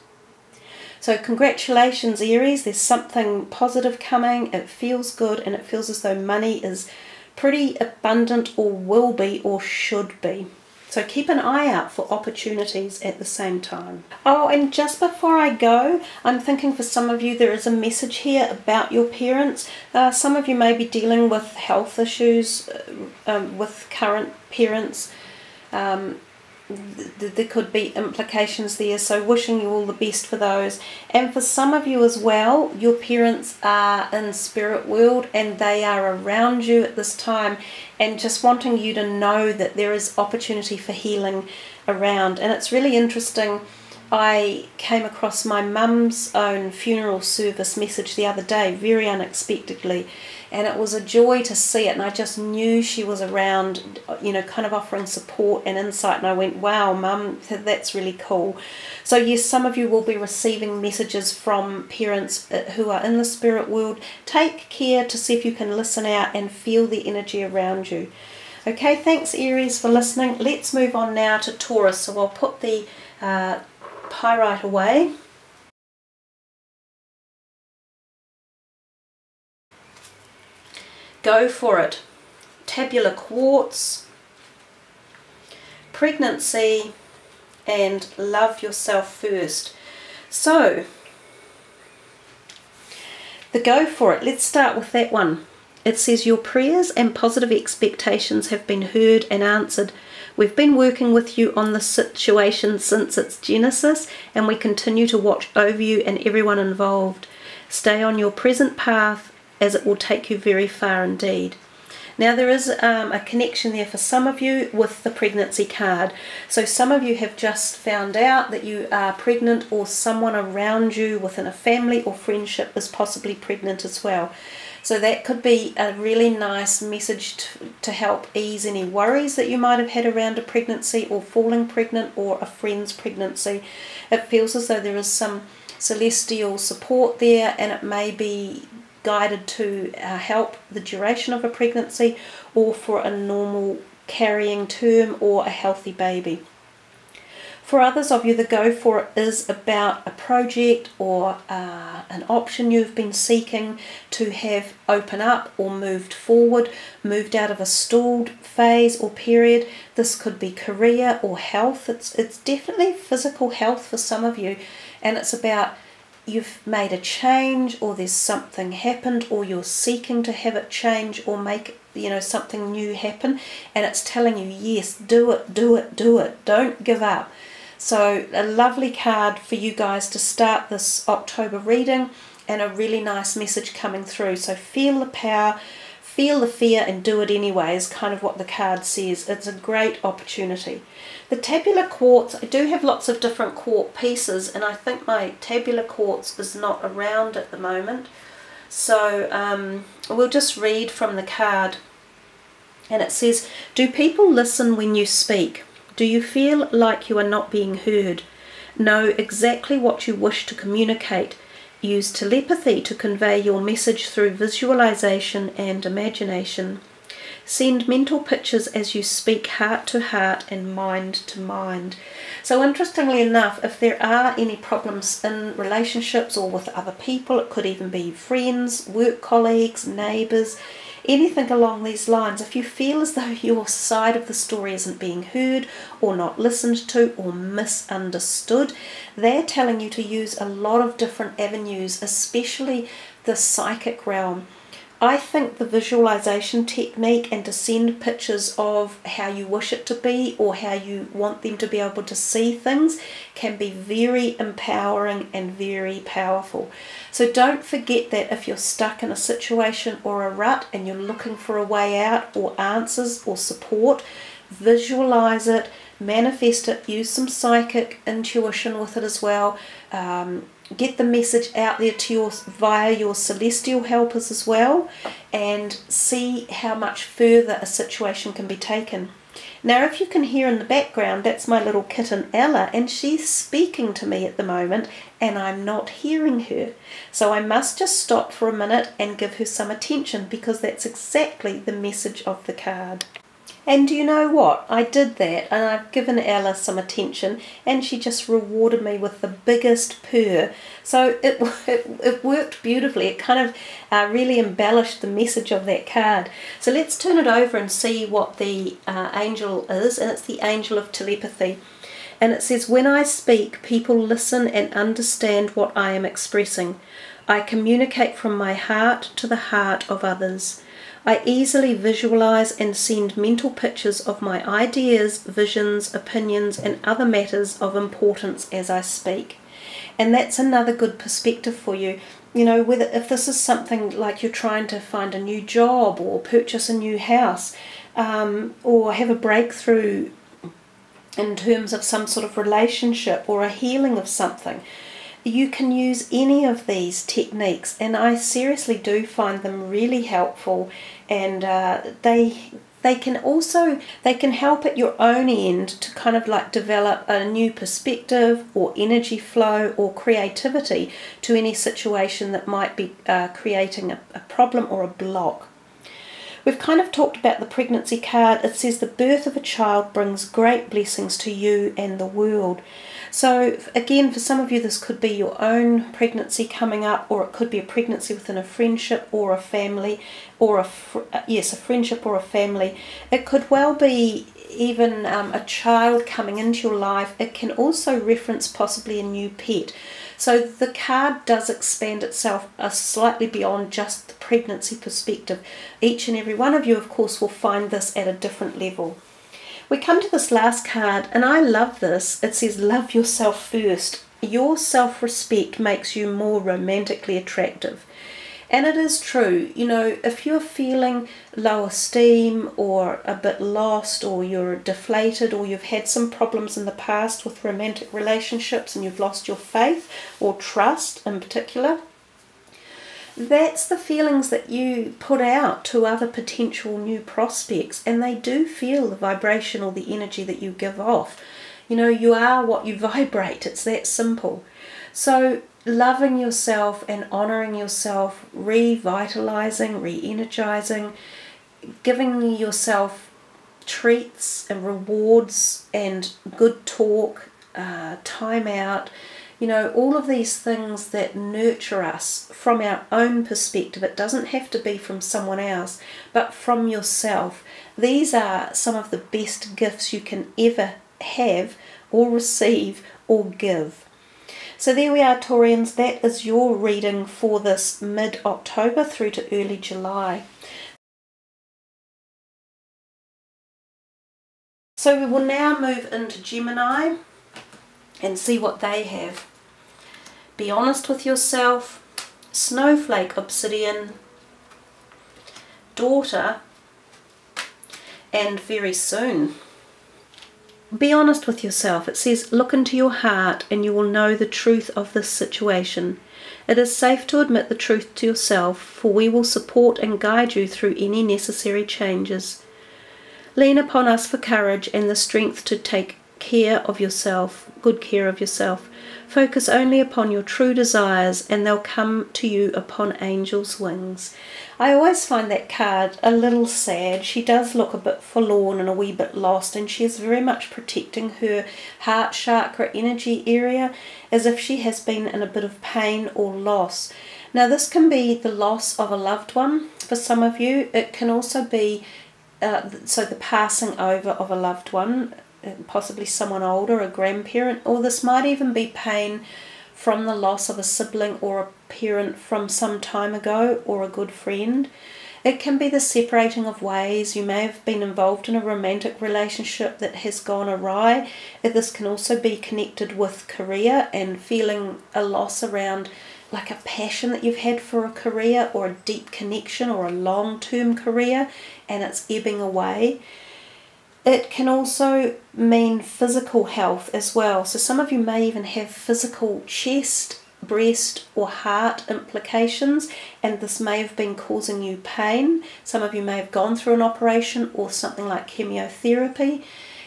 So congratulations, Aries. There's something positive coming. It feels good, and it feels as though money is pretty abundant, or will be, or should be. So keep an eye out for opportunities at the same time. Oh, and just before I go, I'm thinking for some of you there is a message here about your parents. Some of you may be dealing with health issues with current parents. There could be implications there, so wishing you all the best for those. And for some of you as well, your parents are in spirit world and they are around you at this time, and just wanting you to know that there is opportunity for healing around. And it's really interesting, I came across my mum's own funeral service message the other day, very unexpectedly, and it was a joy to see it, and I just knew she was around, kind of offering support and insight, and I went, wow, Mum, that's really cool. So yes, some of you will be receiving messages from parents who are in the spirit world. Take care to see if you can listen out and feel the energy around you. Okay, thanks Aries for listening. Let's move on now to Taurus. So I'll put the pyrite away. Go for it. Tabular quartz, pregnancy, and love yourself first. So the go for it, let's start with that one. It says your prayers and positive expectations have been heard and answered. We've been working with you on this situation since its genesis, and we continue to watch over you and everyone involved. Stay on your present path, as it will take you very far indeed. Now there is a connection there for some of you with the pregnancy card. So some of you have just found out that you are pregnant, or someone around you within a family or friendship is possibly pregnant as well. So that could be a really nice message to help ease any worries that you might have had around a pregnancy, or falling pregnant, or a friend's pregnancy. It feels as though there is some celestial support there, and it may be guided to help the duration of a pregnancy, or for a normal carrying term, or a healthy baby. For others of you, the go for it is about a project or an option you've been seeking to have open up or moved forward, moved out of a stalled phase or period. This could be career or health. It's definitely physical health for some of you, and it's about you've made a change, or there's something happened, or you're seeking to have it change or make something new happen, and it's telling you, yes, do it, do it, do it, don't give up. So a lovely card for you guys to start this October reading, and a really nice message coming through. So feel the power, feel the fear, and do it anyway is kind of what the card says. It's a great opportunity. The tabular quartz, I do have lots of different quartz pieces, and I think my tabular quartz is not around at the moment. So we'll just read from the card. And it says, do people listen when you speak? Do you feel like you are not being heard? Know exactly what you wish to communicate. Use telepathy to convey your message through visualization and imagination. Send mental pictures as you speak, heart to heart and mind to mind. So interestingly enough, if there are any problems in relationships or with other people, it could even be friends, work colleagues, neighbours, anything along these lines. If you feel as though your side of the story isn't being heard or not listened to or misunderstood, they're telling you to use a lot of different avenues, especially the psychic realm. I think the visualization technique and to send pictures of how you wish it to be or how you want them to be able to see things can be very empowering and very powerful. So don't forget that if you're stuck in a situation or a rut and you're looking for a way out or answers or support, visualize it, manifest it, use some psychic intuition with it as well. Get the message out there to via your celestial helpers as well, and see how much further a situation can be taken. Now, if you can hear in the background, that's my little kitten Ella, and she's speaking to me at the moment and I'm not hearing her. So I must just stop for a minute and give her some attention, because that's exactly the message of the card. And do you know what? I did that, and I've given Ella some attention, and she just rewarded me with the biggest purr. So it worked beautifully. It kind of really embellished the message of that card. So let's turn it over and see what the angel is, and it's the angel of telepathy. And it says, when I speak, people listen and understand what I am expressing. I communicate from my heart to the heart of others. I easily visualize and send mental pictures of my ideas, visions, opinions, and other matters of importance as I speak. And that's another good perspective for you. You know, whether if this is something like you're trying to find a new job or purchase a new house, or have a breakthrough in terms of some sort of relationship or a healing of something, you can use any of these techniques, and I seriously do find them really helpful, and they can help at your own end to kind of like develop a new perspective or energy flow or creativity to any situation that might be creating a problem or a block. We've kind of talked about the pregnancy card. It says the birth of a child brings great blessings to you and the world. So again, for some of you, this could be your own pregnancy coming up, or it could be a pregnancy within a friendship or a family, or a friendship or a family. It could well be even a child coming into your life. It can also reference possibly a new pet. So the card does expand itself slightly beyond just the pregnancy perspective. Each and every one of you, of course, will find this at a different level. We come to this last card, and I love this. It says, love yourself first. Your self-respect makes you more romantically attractive. And it is true. You know, if you're feeling low esteem or a bit lost, or you're deflated, or you've had some problems in the past with romantic relationships and you've lost your faith or trust in particular, that's the feelings that you put out to other potential new prospects, and they do feel the vibration or the energy that you give off. You know, you are what you vibrate. It's that simple. So loving yourself and honouring yourself, revitalising, re-energising, giving yourself treats and rewards and good talk, time out, you know, all of these things that nurture us from our own perspective. It doesn't have to be from someone else, but from yourself. These are some of the best gifts you can ever have or receive or give. So there we are, Taurians. That is your reading for this mid-October through to early July. So we will now move into Gemini and see what they have. Be honest with yourself, Snowflake Obsidian, Daughter, and very soon. Be honest with yourself. It says, look into your heart and you will know the truth of this situation. It is safe to admit the truth to yourself, for we will support and guide you through any necessary changes. Lean upon us for courage and the strength to take care of yourself, good care of yourself. Focus only upon your true desires and they'll come to you upon angels' wings. I always find that card a little sad. She does look a bit forlorn and a wee bit lost, and she is very much protecting her heart chakra energy area, as if she has been in a bit of pain or loss. Now this can be the loss of a loved one for some of you. It can also be so the passing over of a loved one, possibly someone older, a grandparent, or this might even be pain from the loss of a sibling or a parent from some time ago, or a good friend. It can be the separating of ways. You may have been involved in a romantic relationship that has gone awry. This can also be connected with career and feeling a loss around like a passion that you've had for a career, or a deep connection, or a long-term career, and it's ebbing away. It can also mean physical health as well. So some of you may even have physical chest, breast or heart implications, and this may have been causing you pain. Some of you may have gone through an operation or something like chemotherapy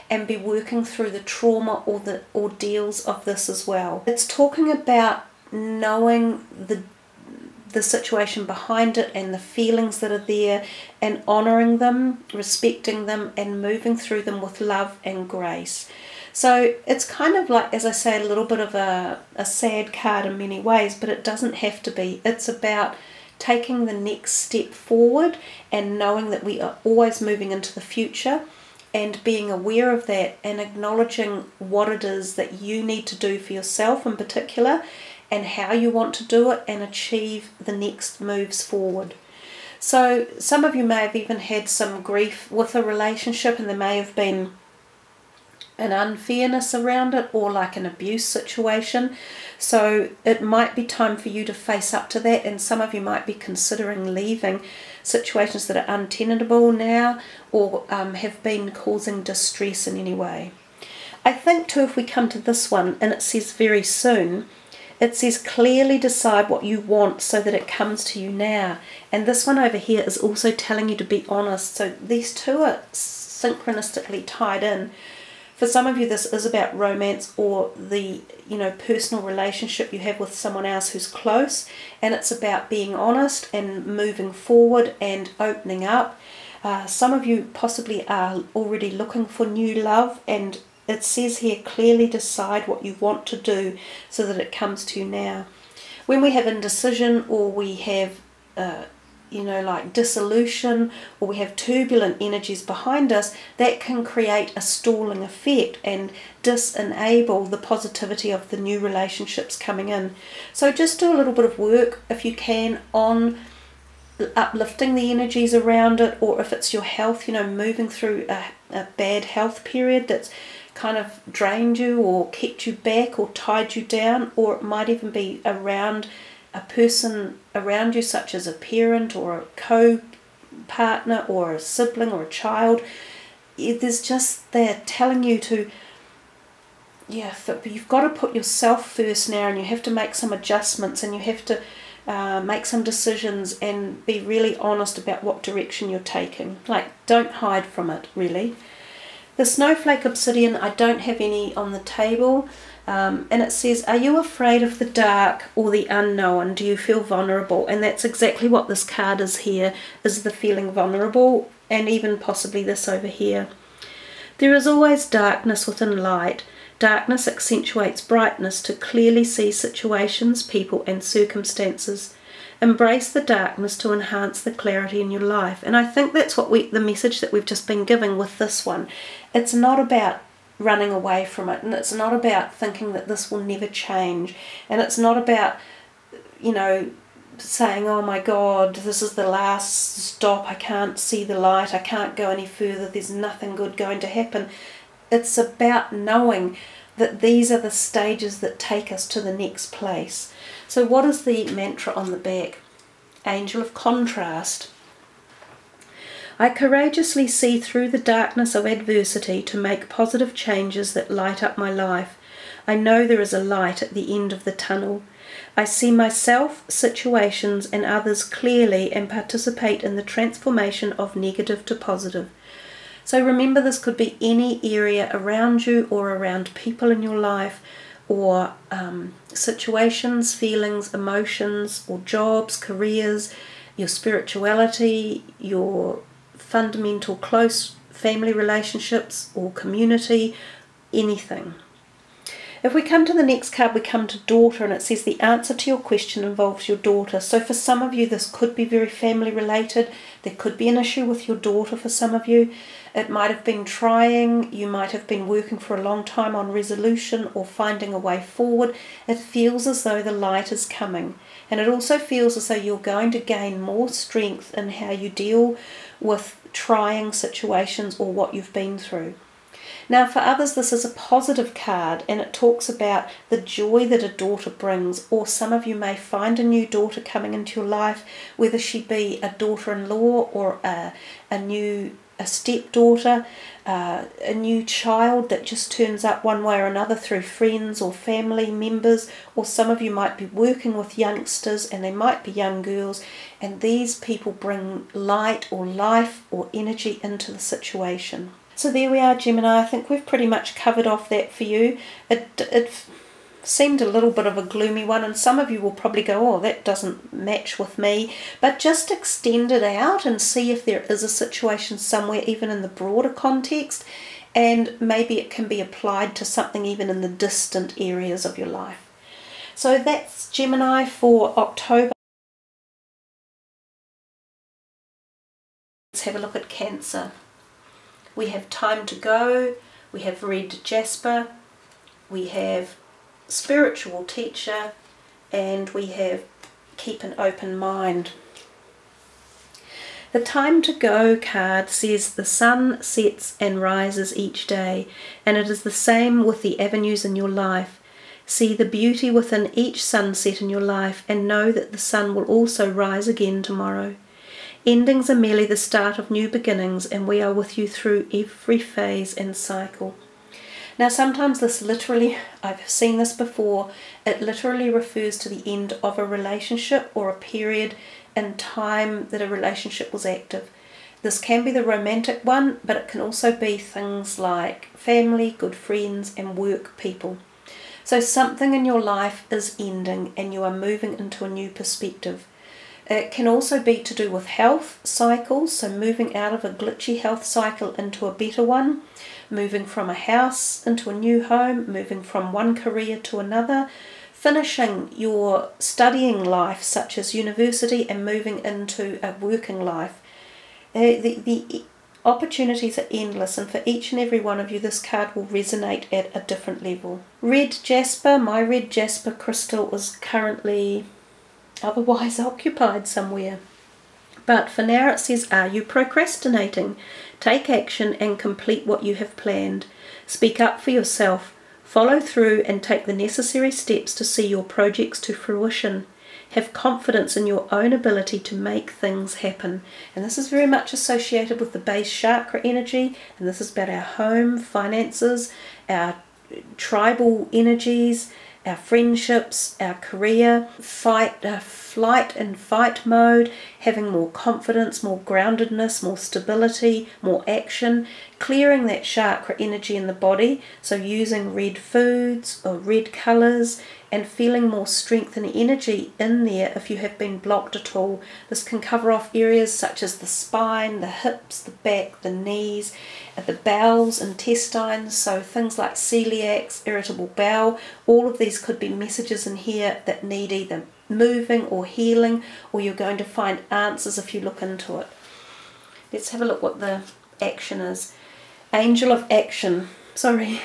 and be working through the trauma or the ordeals of this as well. It's talking about knowing the situation behind it and the feelings that are there, and honouring them, respecting them, and moving through them with love and grace. So it's kind of like, as I say, a little bit of a sad card in many ways, but it doesn't have to be. It's about taking the next step forward and knowing that we are always moving into the future, and being aware of that and acknowledging what it is that you need to do for yourself in particular, and how you want to do it and achieve the next moves forward. So some of you may have even had some grief with a relationship, and there may have been an unfairness around it, or like an abuse situation. So it might be time for you to face up to that, and some of you might be considering leaving situations that are untenable now, or have been causing distress in any way. I think too, if we come to this one, and it says very soon, it says clearly decide what you want so that it comes to you now. And this one over here is also telling you to be honest. So these two are synchronistically tied in. For some of you, this is about romance, or the personal relationship you have with someone else who's close, and it's about being honest and moving forward and opening up. Some of you possibly are already looking for new love, and it says here, clearly decide what you want to do so that it comes to you now. When we have indecision, or we have, like dissolution, or we have turbulent energies behind us, that can create a stalling effect and disenable the positivity of the new relationships coming in. So just do a little bit of work, if you can, on uplifting the energies around it, or if it's your health, moving through a bad health period that's kind of drained you or kept you back or tied you down, or it might even be around a person around you, such as a parent or a co-partner or a sibling or a child. There's just, they're telling you to, you've got to put yourself first now, and you have to make some adjustments, and you have to make some decisions and be really honest about what direction you're taking. Like, don't hide from it, really. The snowflake obsidian, I don't have any on the table, and it says, are you afraid of the dark or the unknown? Do you feel vulnerable? And that's exactly what this card is here, is the feeling vulnerable, and even possibly this over here. There is always darkness within light. Darkness accentuates brightness to clearly see situations, people and circumstances. Embrace the darkness to enhance the clarity in your life. And I think that's what the message that we've just been giving with this one. It's not about running away from it, and it's not about thinking that this will never change, and it's not about, saying, oh my God, this is the last stop, I can't see the light, I can't go any further, there's nothing good going to happen. It's about knowing that these are the stages that take us to the next place. So what is the mantra on the back? Angel of Contrast. I courageously see through the darkness of adversity to make positive changes that light up my life. I know there is a light at the end of the tunnel. I see myself, situations and others clearly, and participate in the transformation of negative to positive. So remember, this could be any area around you, or around people in your life, or situations, feelings, emotions, or jobs, careers, your spirituality, your fundamental close family relationships or community, anything. If we come to the next card, we come to daughter, and it says the answer to your question involves your daughter. So for some of you, this could be very family related. There could be an issue with your daughter for some of you. It might have been trying. You might have been working for a long time on resolution or finding a way forward. It feels as though the light is coming. And it also feels as though you're going to gain more strength in how you deal with trying situations or what you've been through. Now for others, this is a positive card, and it talks about the joy that a daughter brings, or some of you may find a new daughter coming into your life, whether she be a daughter-in-law or a stepdaughter, a new child that just turns up one way or another through friends or family members, or some of you might be working with youngsters and they might be young girls, and these people bring light or life or energy into the situation. So there we are, Gemini. I think we've pretty much covered off that for you. It seemed a little bit of a gloomy one, and some of you will probably go, oh, that doesn't match with me. But just extend it out and see if there is a situation somewhere, even in the broader context, and maybe it can be applied to something even in the distant areas of your life. So that's Gemini for October. Let's have a look at Cancer. We have time to go, we have red jasper, we have spiritual teacher, and we have keep an open mind. The time to go card says the sun sets and rises each day, and it is the same with the avenues in your life. See the beauty within each sunset in your life and know that the sun will also rise again tomorrow. Endings are merely the start of new beginnings, and we are with you through every phase and cycle. Now sometimes this literally, I've seen this before, it literally refers to the end of a relationship or a period in time that a relationship was active. This can be the romantic one, but it can also be things like family, good friends, and work people. So something in your life is ending and you are moving into a new perspective. It can also be to do with health cycles, so moving out of a glitchy health cycle into a better one, moving from a house into a new home, moving from one career to another, finishing your studying life such as university and moving into a working life. The opportunities are endless, and for each and every one of you this card will resonate at a different level. Red jasper, my red jasper crystal is currently otherwise occupied somewhere. But for now it says, are you procrastinating? Take action and complete what you have planned. Speak up for yourself. Follow through and take the necessary steps to see your projects to fruition. Have confidence in your own ability to make things happen. And this is very much associated with the base chakra energy, and this is about our home, finances, our tribal energies, our friendships, our career, flight and fight mode, having more confidence, more groundedness, more stability, more action, clearing that chakra energy in the body, so using red foods or red colours and feeling more strength and energy in there if you have been blocked at all. This can cover off areas such as the spine, the hips, the back, the knees, the bowels, intestines, so things like celiacs, irritable bowel. All of these could be messages in here that need either moving or healing, or you're going to find answers if you look into it. Let's have a look what the action is. Angel of action. Sorry,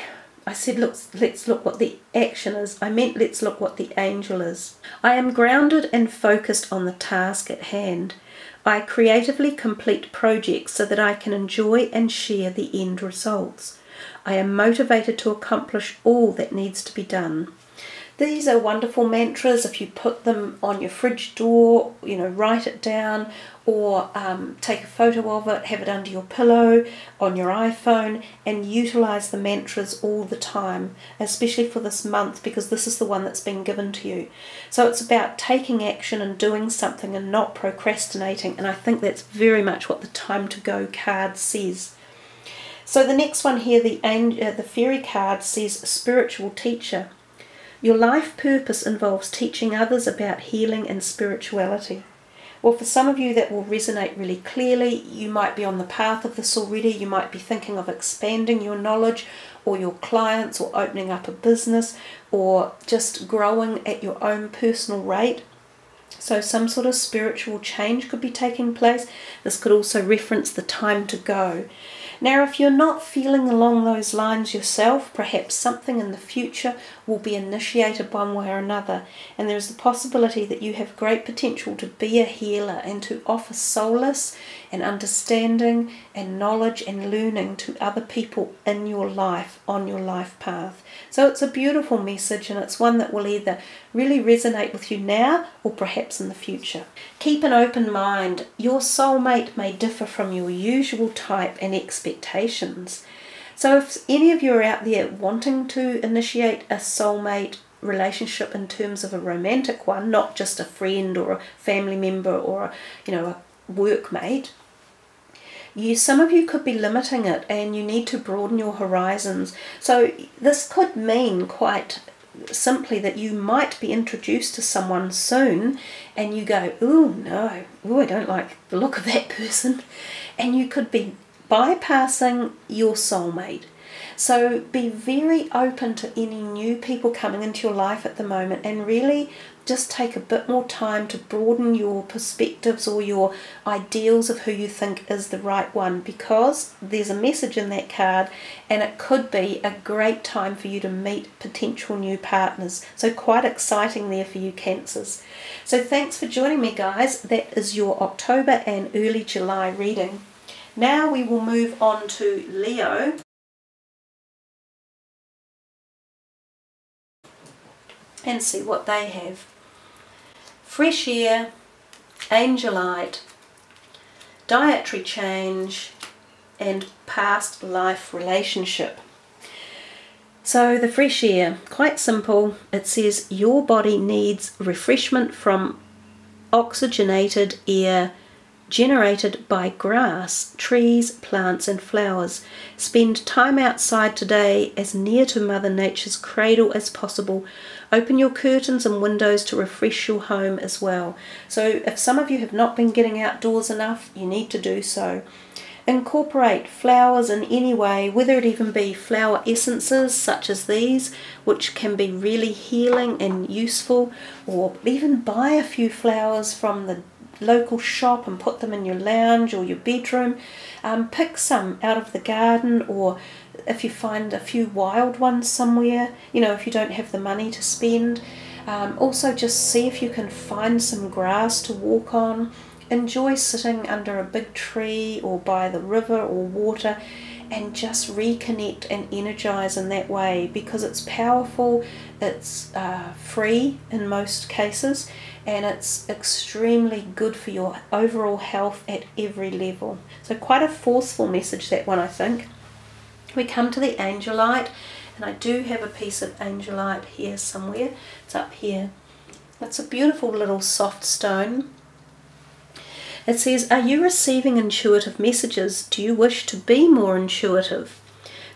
I said let's look what the action is. I meant let's look what the angel is. I am grounded and focused on the task at hand. I creatively complete projects so that I can enjoy and share the end results. I am motivated to accomplish all that needs to be done. These are wonderful mantras. If you put them on your fridge door, write it down, or take a photo of it, have it under your pillow, on your iPhone, and utilize the mantras all the time, especially for this month, because this is the one that's been given to you. So it's about taking action and doing something and not procrastinating, and I think that's very much what the time to go card says. So the next one here, the fairy card says spiritual teacher. Your life purpose involves teaching others about healing and spirituality. Well, for some of you that will resonate really clearly. You might be on the path of this already. You might be thinking of expanding your knowledge or your clients, or opening up a business, or just growing at your own personal rate. So some sort of spiritual change could be taking place. This could also reference the time to go. Now, if you're not feeling along those lines yourself, perhaps something in the future will be initiated one way or another, and there's the possibility that you have great potential to be a healer and to offer solace and understanding and knowledge and learning to other people in your life, on your life path. So it's a beautiful message, and it's one that will either really resonate with you now or perhaps in the future. Keep an open mind. Your soulmate may differ from your usual type and expectations. So if any of you are out there wanting to initiate a soulmate relationship in terms of a romantic one, not just a friend or a family member or a workmate, some of you could be limiting it, and you need to broaden your horizons. So this could mean quite simply that you might be introduced to someone soon and you go, "Ooh, no, ooh, I don't like the look of that person," and you could be bypassing your soulmate. So be very open to any new people coming into your life at the moment, and really just take a bit more time to broaden your perspectives or your ideals of who you think is the right one, because there's a message in that card, and it could be a great time for you to meet potential new partners. So quite exciting there for you Cancers. So thanks for joining me, guys. That is your October and early July reading. Now we will move on to Leo. And see what they have. Fresh air, angelite, dietary change, and past life relationship. So the fresh air, quite simple. It says your body needs refreshment from oxygenated air generated by grass, trees, plants and flowers. Spend time outside today, as near to Mother Nature's cradle as possible. Open your curtains and windows to refresh your home as well. So if some of you have not been getting outdoors enough, you need to do so. Incorporate flowers in any way, whether it even be flower essences such as these, which can be really healing and useful, or even buy a few flowers from the local shop and put them in your lounge or your bedroom. Pick some out of the garden, or if you find a few wild ones somewhere, if you don't have the money to spend. Also just see if you can find some grass to walk on. Enjoy sitting under a big tree or by the river or water, and just reconnect and energize in that way, because it's powerful, it's free in most cases, and it's extremely good for your overall health at every level. So quite a forceful message, that one, I think. We come to the angelite, and I do have a piece of angelite here somewhere. It's up here. It's a beautiful little soft stone. It says, are you receiving intuitive messages? Do you wish to be more intuitive?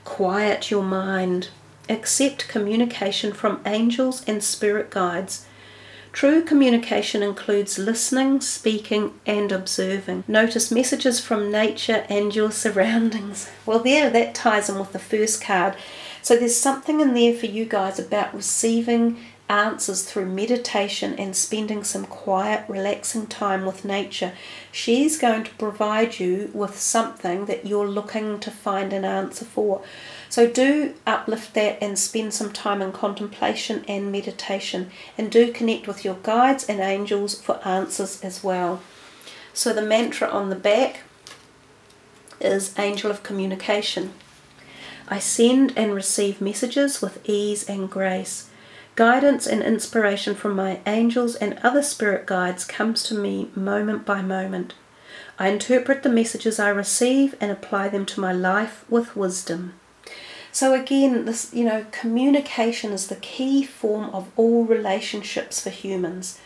Quiet your mind. Accept communication from angels and spirit guides. True communication includes listening, speaking and observing. Notice messages from nature and your surroundings. Well, that ties in with the first card. So there's something in there for you guys about receiving answers through meditation and spending some quiet, relaxing time with nature. She's going to provide you with something that you're looking to find an answer for. So do uplift that and spend some time in contemplation and meditation, and do connect with your guides and angels for answers as well. So the mantra on the back is Angel of Communication. I send and receive messages with ease and grace. Guidance and inspiration from my angels and other spirit guides comes to me moment by moment. I interpret the messages I receive and apply them to my life with wisdom. So again, this, communication is the key form of all relationships for humans.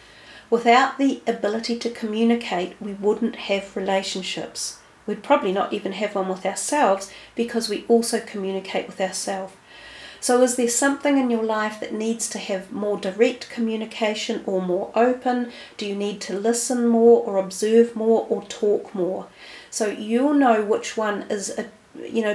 Without the ability to communicate, we wouldn't have relationships. We'd probably not even have one with ourselves, because we also communicate with ourselves. So is there something in your life that needs to have more direct communication or more open? Do you need to listen more or observe more or talk more? So you'll know which one is,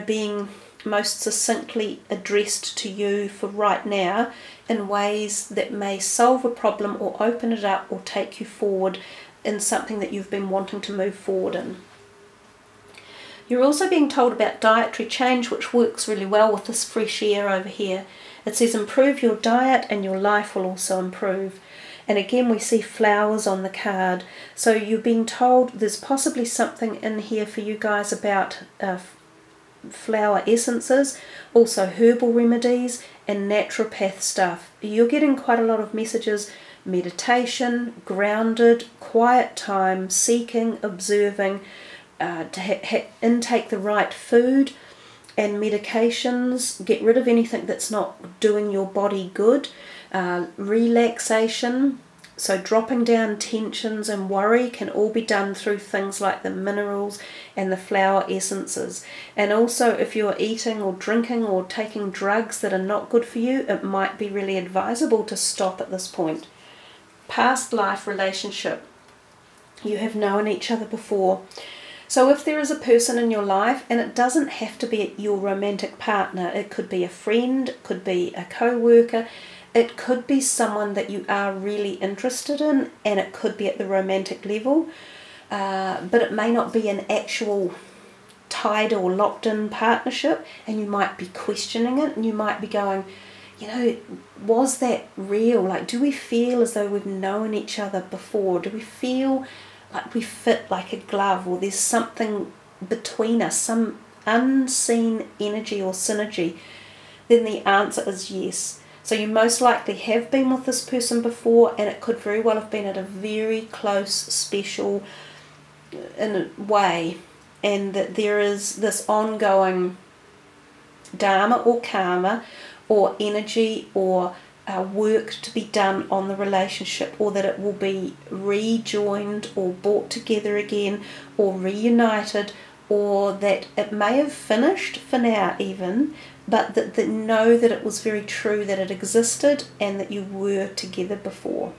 being most succinctly addressed to you for right now in ways that may solve a problem or open it up or take you forward in something that you've been wanting to move forward in. You're also being told about dietary change, which works really well with this fresh air over here. It says improve your diet and your life will also improve. And again, we see flowers on the card. So you're being told there's possibly something in here for you guys about flower essences, also herbal remedies and naturopath stuff. You're getting quite a lot of messages: meditation, grounded, quiet time, seeking, observing, to intake the right food and medications, get rid of anything that's not doing your body good, relaxation, so dropping down tensions and worry can all be done through things like the minerals and the flower essences. And also if you're eating or drinking or taking drugs that are not good for you, it might be really advisable to stop at this point. Past life relationship. You have known each other before. So if there is a person in your life, and it doesn't have to be your romantic partner, it could be a friend, it could be a co-worker, it could be someone that you are really interested in, and it could be at the romantic level, but it may not be an actual tied or locked in partnership, and you might be questioning it, and you might be going, was that real? Like, do we feel as though we've known each other before? Do we feel like we fit like a glove, or there's something between us, some unseen energy or synergy? Then the answer is yes. So you most likely have been with this person before, and it could very well have been at a very close, special in a way, and that there is this ongoing dharma or karma or energy or work to be done on the relationship, or that it will be rejoined or brought together again or reunited, or that it may have finished for now even, but that know that it was very true that it existed and that you were together before.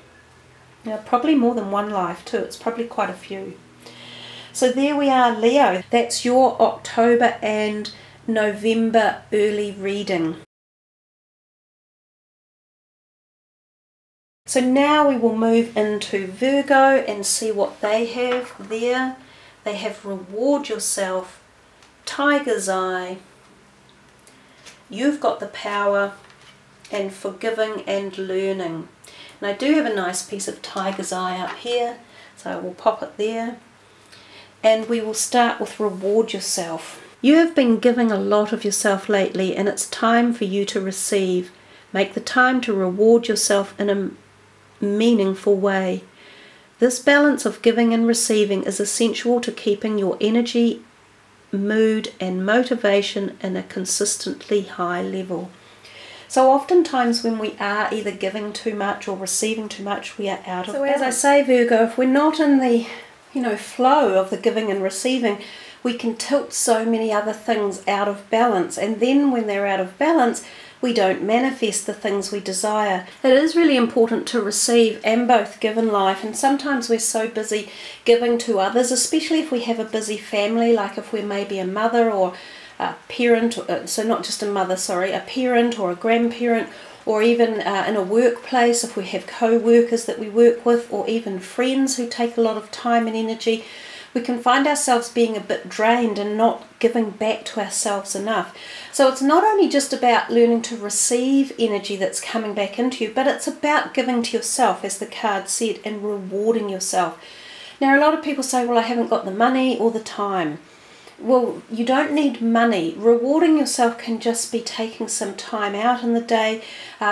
Now, probably more than one life too. It's probably quite a few. So there we are, Leo. That's your October and November early reading. So now we will move into Virgo and see what they have there. They have reward yourself, tiger's eye, you've got the power, and forgiving and learning. And I do have a nice piece of tiger's eye up here, so I will pop it there. And we will start with reward yourself. You have been giving a lot of yourself lately, and it's time for you to receive. Make the time to reward yourself in a meaningful way. This balance of giving and receiving is essential to keeping your energy, mood and motivation in a consistently high level. So oftentimes when we are either giving too much or receiving too much, we are out of balance. So as I say, Virgo, if we're not in the flow of the giving and receiving, we can tilt so many other things out of balance, and then when they're out of balance, we don't manifest the things we desire. It is really important to receive and both give in life, and sometimes we're so busy giving to others, especially if we have a busy family, like if we're maybe a mother or a parent, so not just a mother, sorry, a parent or a grandparent, or even in a workplace if we have co-workers that we work with, or even friends who take a lot of time and energy. We can find ourselves being a bit drained and not giving back to ourselves enough. So it's not only just about learning to receive energy that's coming back into you, but it's about giving to yourself, as the card said, and rewarding yourself. Now, a lot of people say, well, I haven't got the money or the time. Well, you don't need money. Rewarding yourself can just be taking some time out in the day,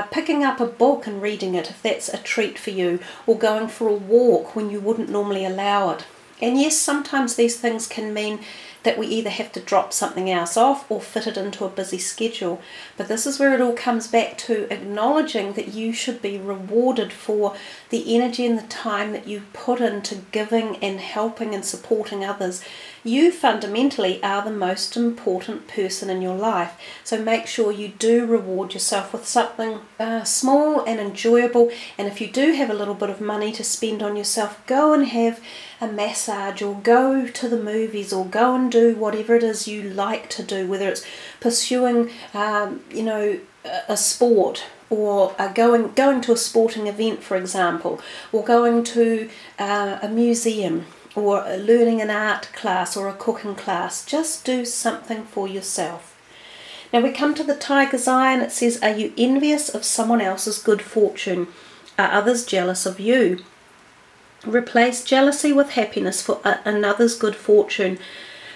picking up a book and reading it if that's a treat for you, or going for a walk when you wouldn't normally allow it. And yes, sometimes these things can mean that we either have to drop something else off or fit it into a busy schedule. But this is where it all comes back to acknowledging that you should be rewarded for the energy and the time that you put into giving and helping and supporting others. You fundamentally are the most important person in your life. So make sure you do reward yourself with something small and enjoyable. And if you do have a little bit of money to spend on yourself, go and have a massage, or go to the movies, or go and do whatever it is you like to do, whether it's pursuing a sport, or going to a sporting event, for example, or going to a museum, or learning an art class or a cooking class. Just do something for yourself. Now we come to the tiger's eye, and it says, are you envious of someone else's good fortune? Are others jealous of you? Replace jealousy with happiness for another's good fortune.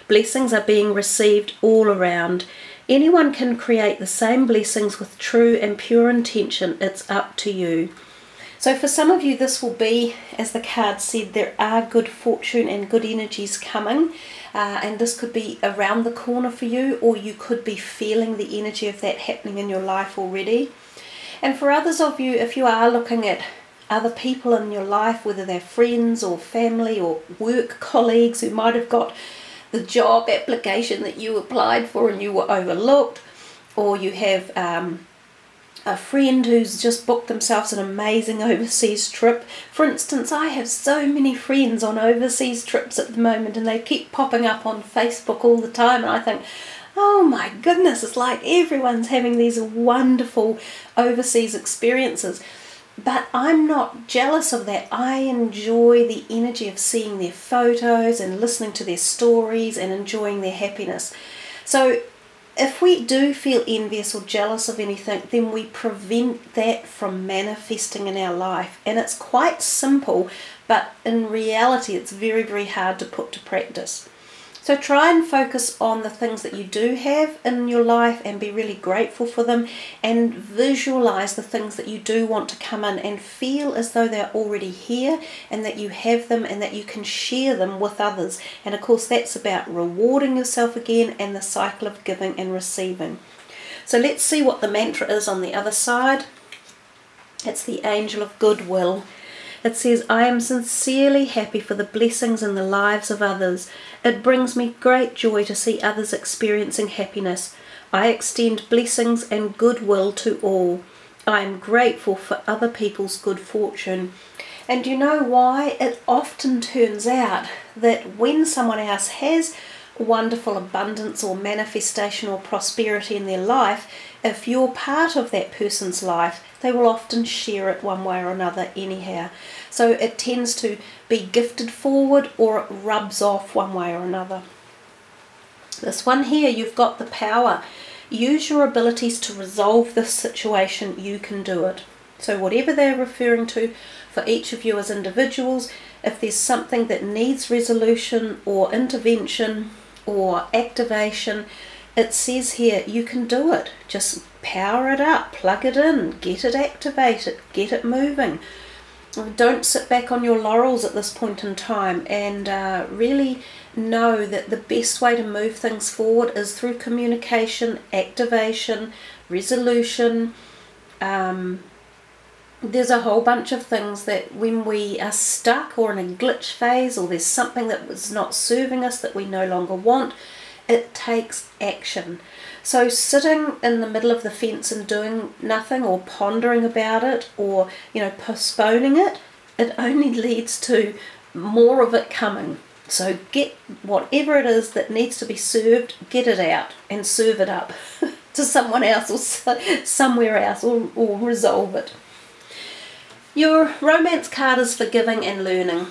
Blessings are being received all around. Anyone can create the same blessings with true and pure intention. It's up to you. So for some of you, this will be, as the card said, there are good fortune and good energies coming. And this could be around the corner for you, or you could be feeling the energy of that happening in your life already. And for others of you, if you are looking at other people in your life, whether they're friends or family or work colleagues who might have got the job application that you applied for and you were overlooked, or you have a friend who's just booked themselves an amazing overseas trip. For instance, I have so many friends on overseas trips at the moment, and they keep popping up on Facebook all the time, and I think, oh my goodness, it's like everyone's having these wonderful overseas experiences. But I'm not jealous of that. I enjoy the energy of seeing their photos and listening to their stories and enjoying their happiness. So if we do feel envious or jealous of anything, then we prevent that from manifesting in our life. And it's quite simple, but in reality it's very, very hard to put to practice. So try and focus on the things that you do have in your life and be really grateful for them, and visualize the things that you do want to come in, and feel as though they're already here and that you have them and that you can share them with others. And of course that's about rewarding yourself again, and the cycle of giving and receiving. So let's see what the mantra is on the other side. It's the angel of goodwill. It says, I am sincerely happy for the blessings in the lives of others. It brings me great joy to see others experiencing happiness. I extend blessings and goodwill to all. I am grateful for other people's good fortune. And you know why? It often turns out that when someone else has wonderful abundance or manifestation or prosperity in their life, if you're part of that person's life, they will often share it one way or another anyhow. So it tends to be gifted forward, or it rubs off one way or another. This one here, you've got the power. Use your abilities to resolve this situation. You can do it. So whatever they're referring to for each of you as individuals, if there's something that needs resolution or intervention or activation, it says here you can do it. Just power it up, plug it in, get it activated, get it moving. Don't sit back on your laurels at this point in time, and really know that the best way to move things forward is through communication, activation, resolution. There's a whole bunch of things that when we are stuck or in a glitch phase, or there's something that was not serving us that we no longer want, it takes action. So sitting in the middle of the fence and doing nothing, or pondering about it, or postponing it, it only leads to more of it coming. So get whatever it is that needs to be served, get it out and serve it up to someone else or somewhere else, or resolve it. Your romance card is forgiving and learning.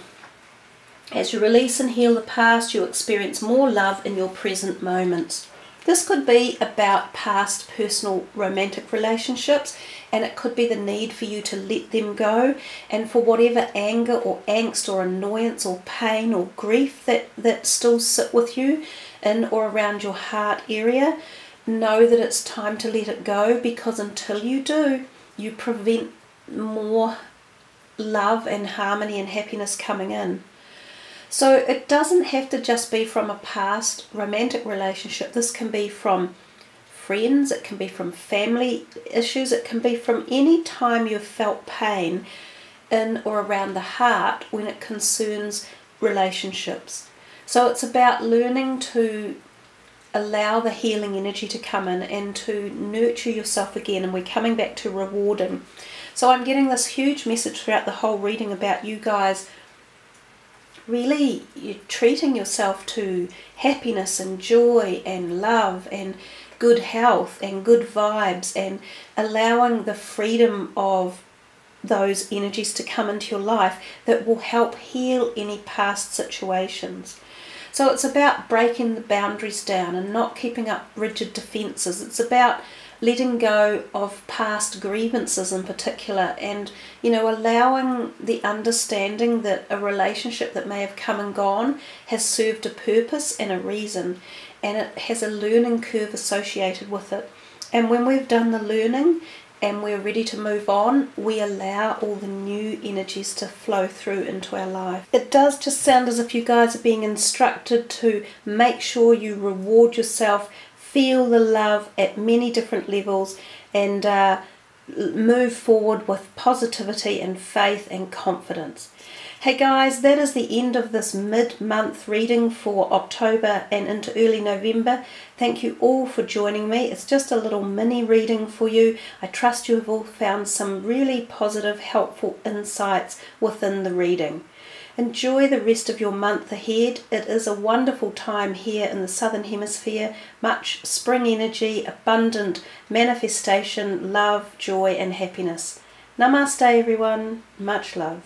As you release and heal the past, you experience more love in your present moments. This could be about past personal romantic relationships, and it could be the need for you to let them go, and for whatever anger or angst or annoyance or pain or grief that still sit with you in or around your heart area. Know that it's time to let it go, because until you do, you prevent more love and harmony and happiness coming in. So it doesn't have to just be from a past romantic relationship. This can be from friends, it can be from family issues, it can be from any time you've felt pain in or around the heart when it concerns relationships. So it's about learning to allow the healing energy to come in and to nurture yourself again, and we're coming back to rewarding. So I'm getting this huge message throughout the whole reading about you guys really treating yourself to happiness and joy and love and good health and good vibes, and allowing the freedom of those energies to come into your life that will help heal any past situations. So it's about breaking the boundaries down and not keeping up rigid defences. It's about letting go of past grievances in particular, and allowing the understanding that a relationship that may have come and gone has served a purpose and a reason, and it has a learning curve associated with it. And when we've done the learning and we're ready to move on, we allow all the new energies to flow through into our life. It does just sound as if you guys are being instructed to make sure you reward yourself, feel the love at many different levels, and move forward with positivity and faith and confidence. Hey guys, that is the end of this mid-month reading for October and into early November. Thank you all for joining me. It's just a little mini reading for you. I trust you have all found some really positive, helpful insights within the reading. Enjoy the rest of your month ahead. It is a wonderful time here in the Southern Hemisphere. Much spring energy, abundant manifestation, love, joy and happiness. Namaste everyone. Much love.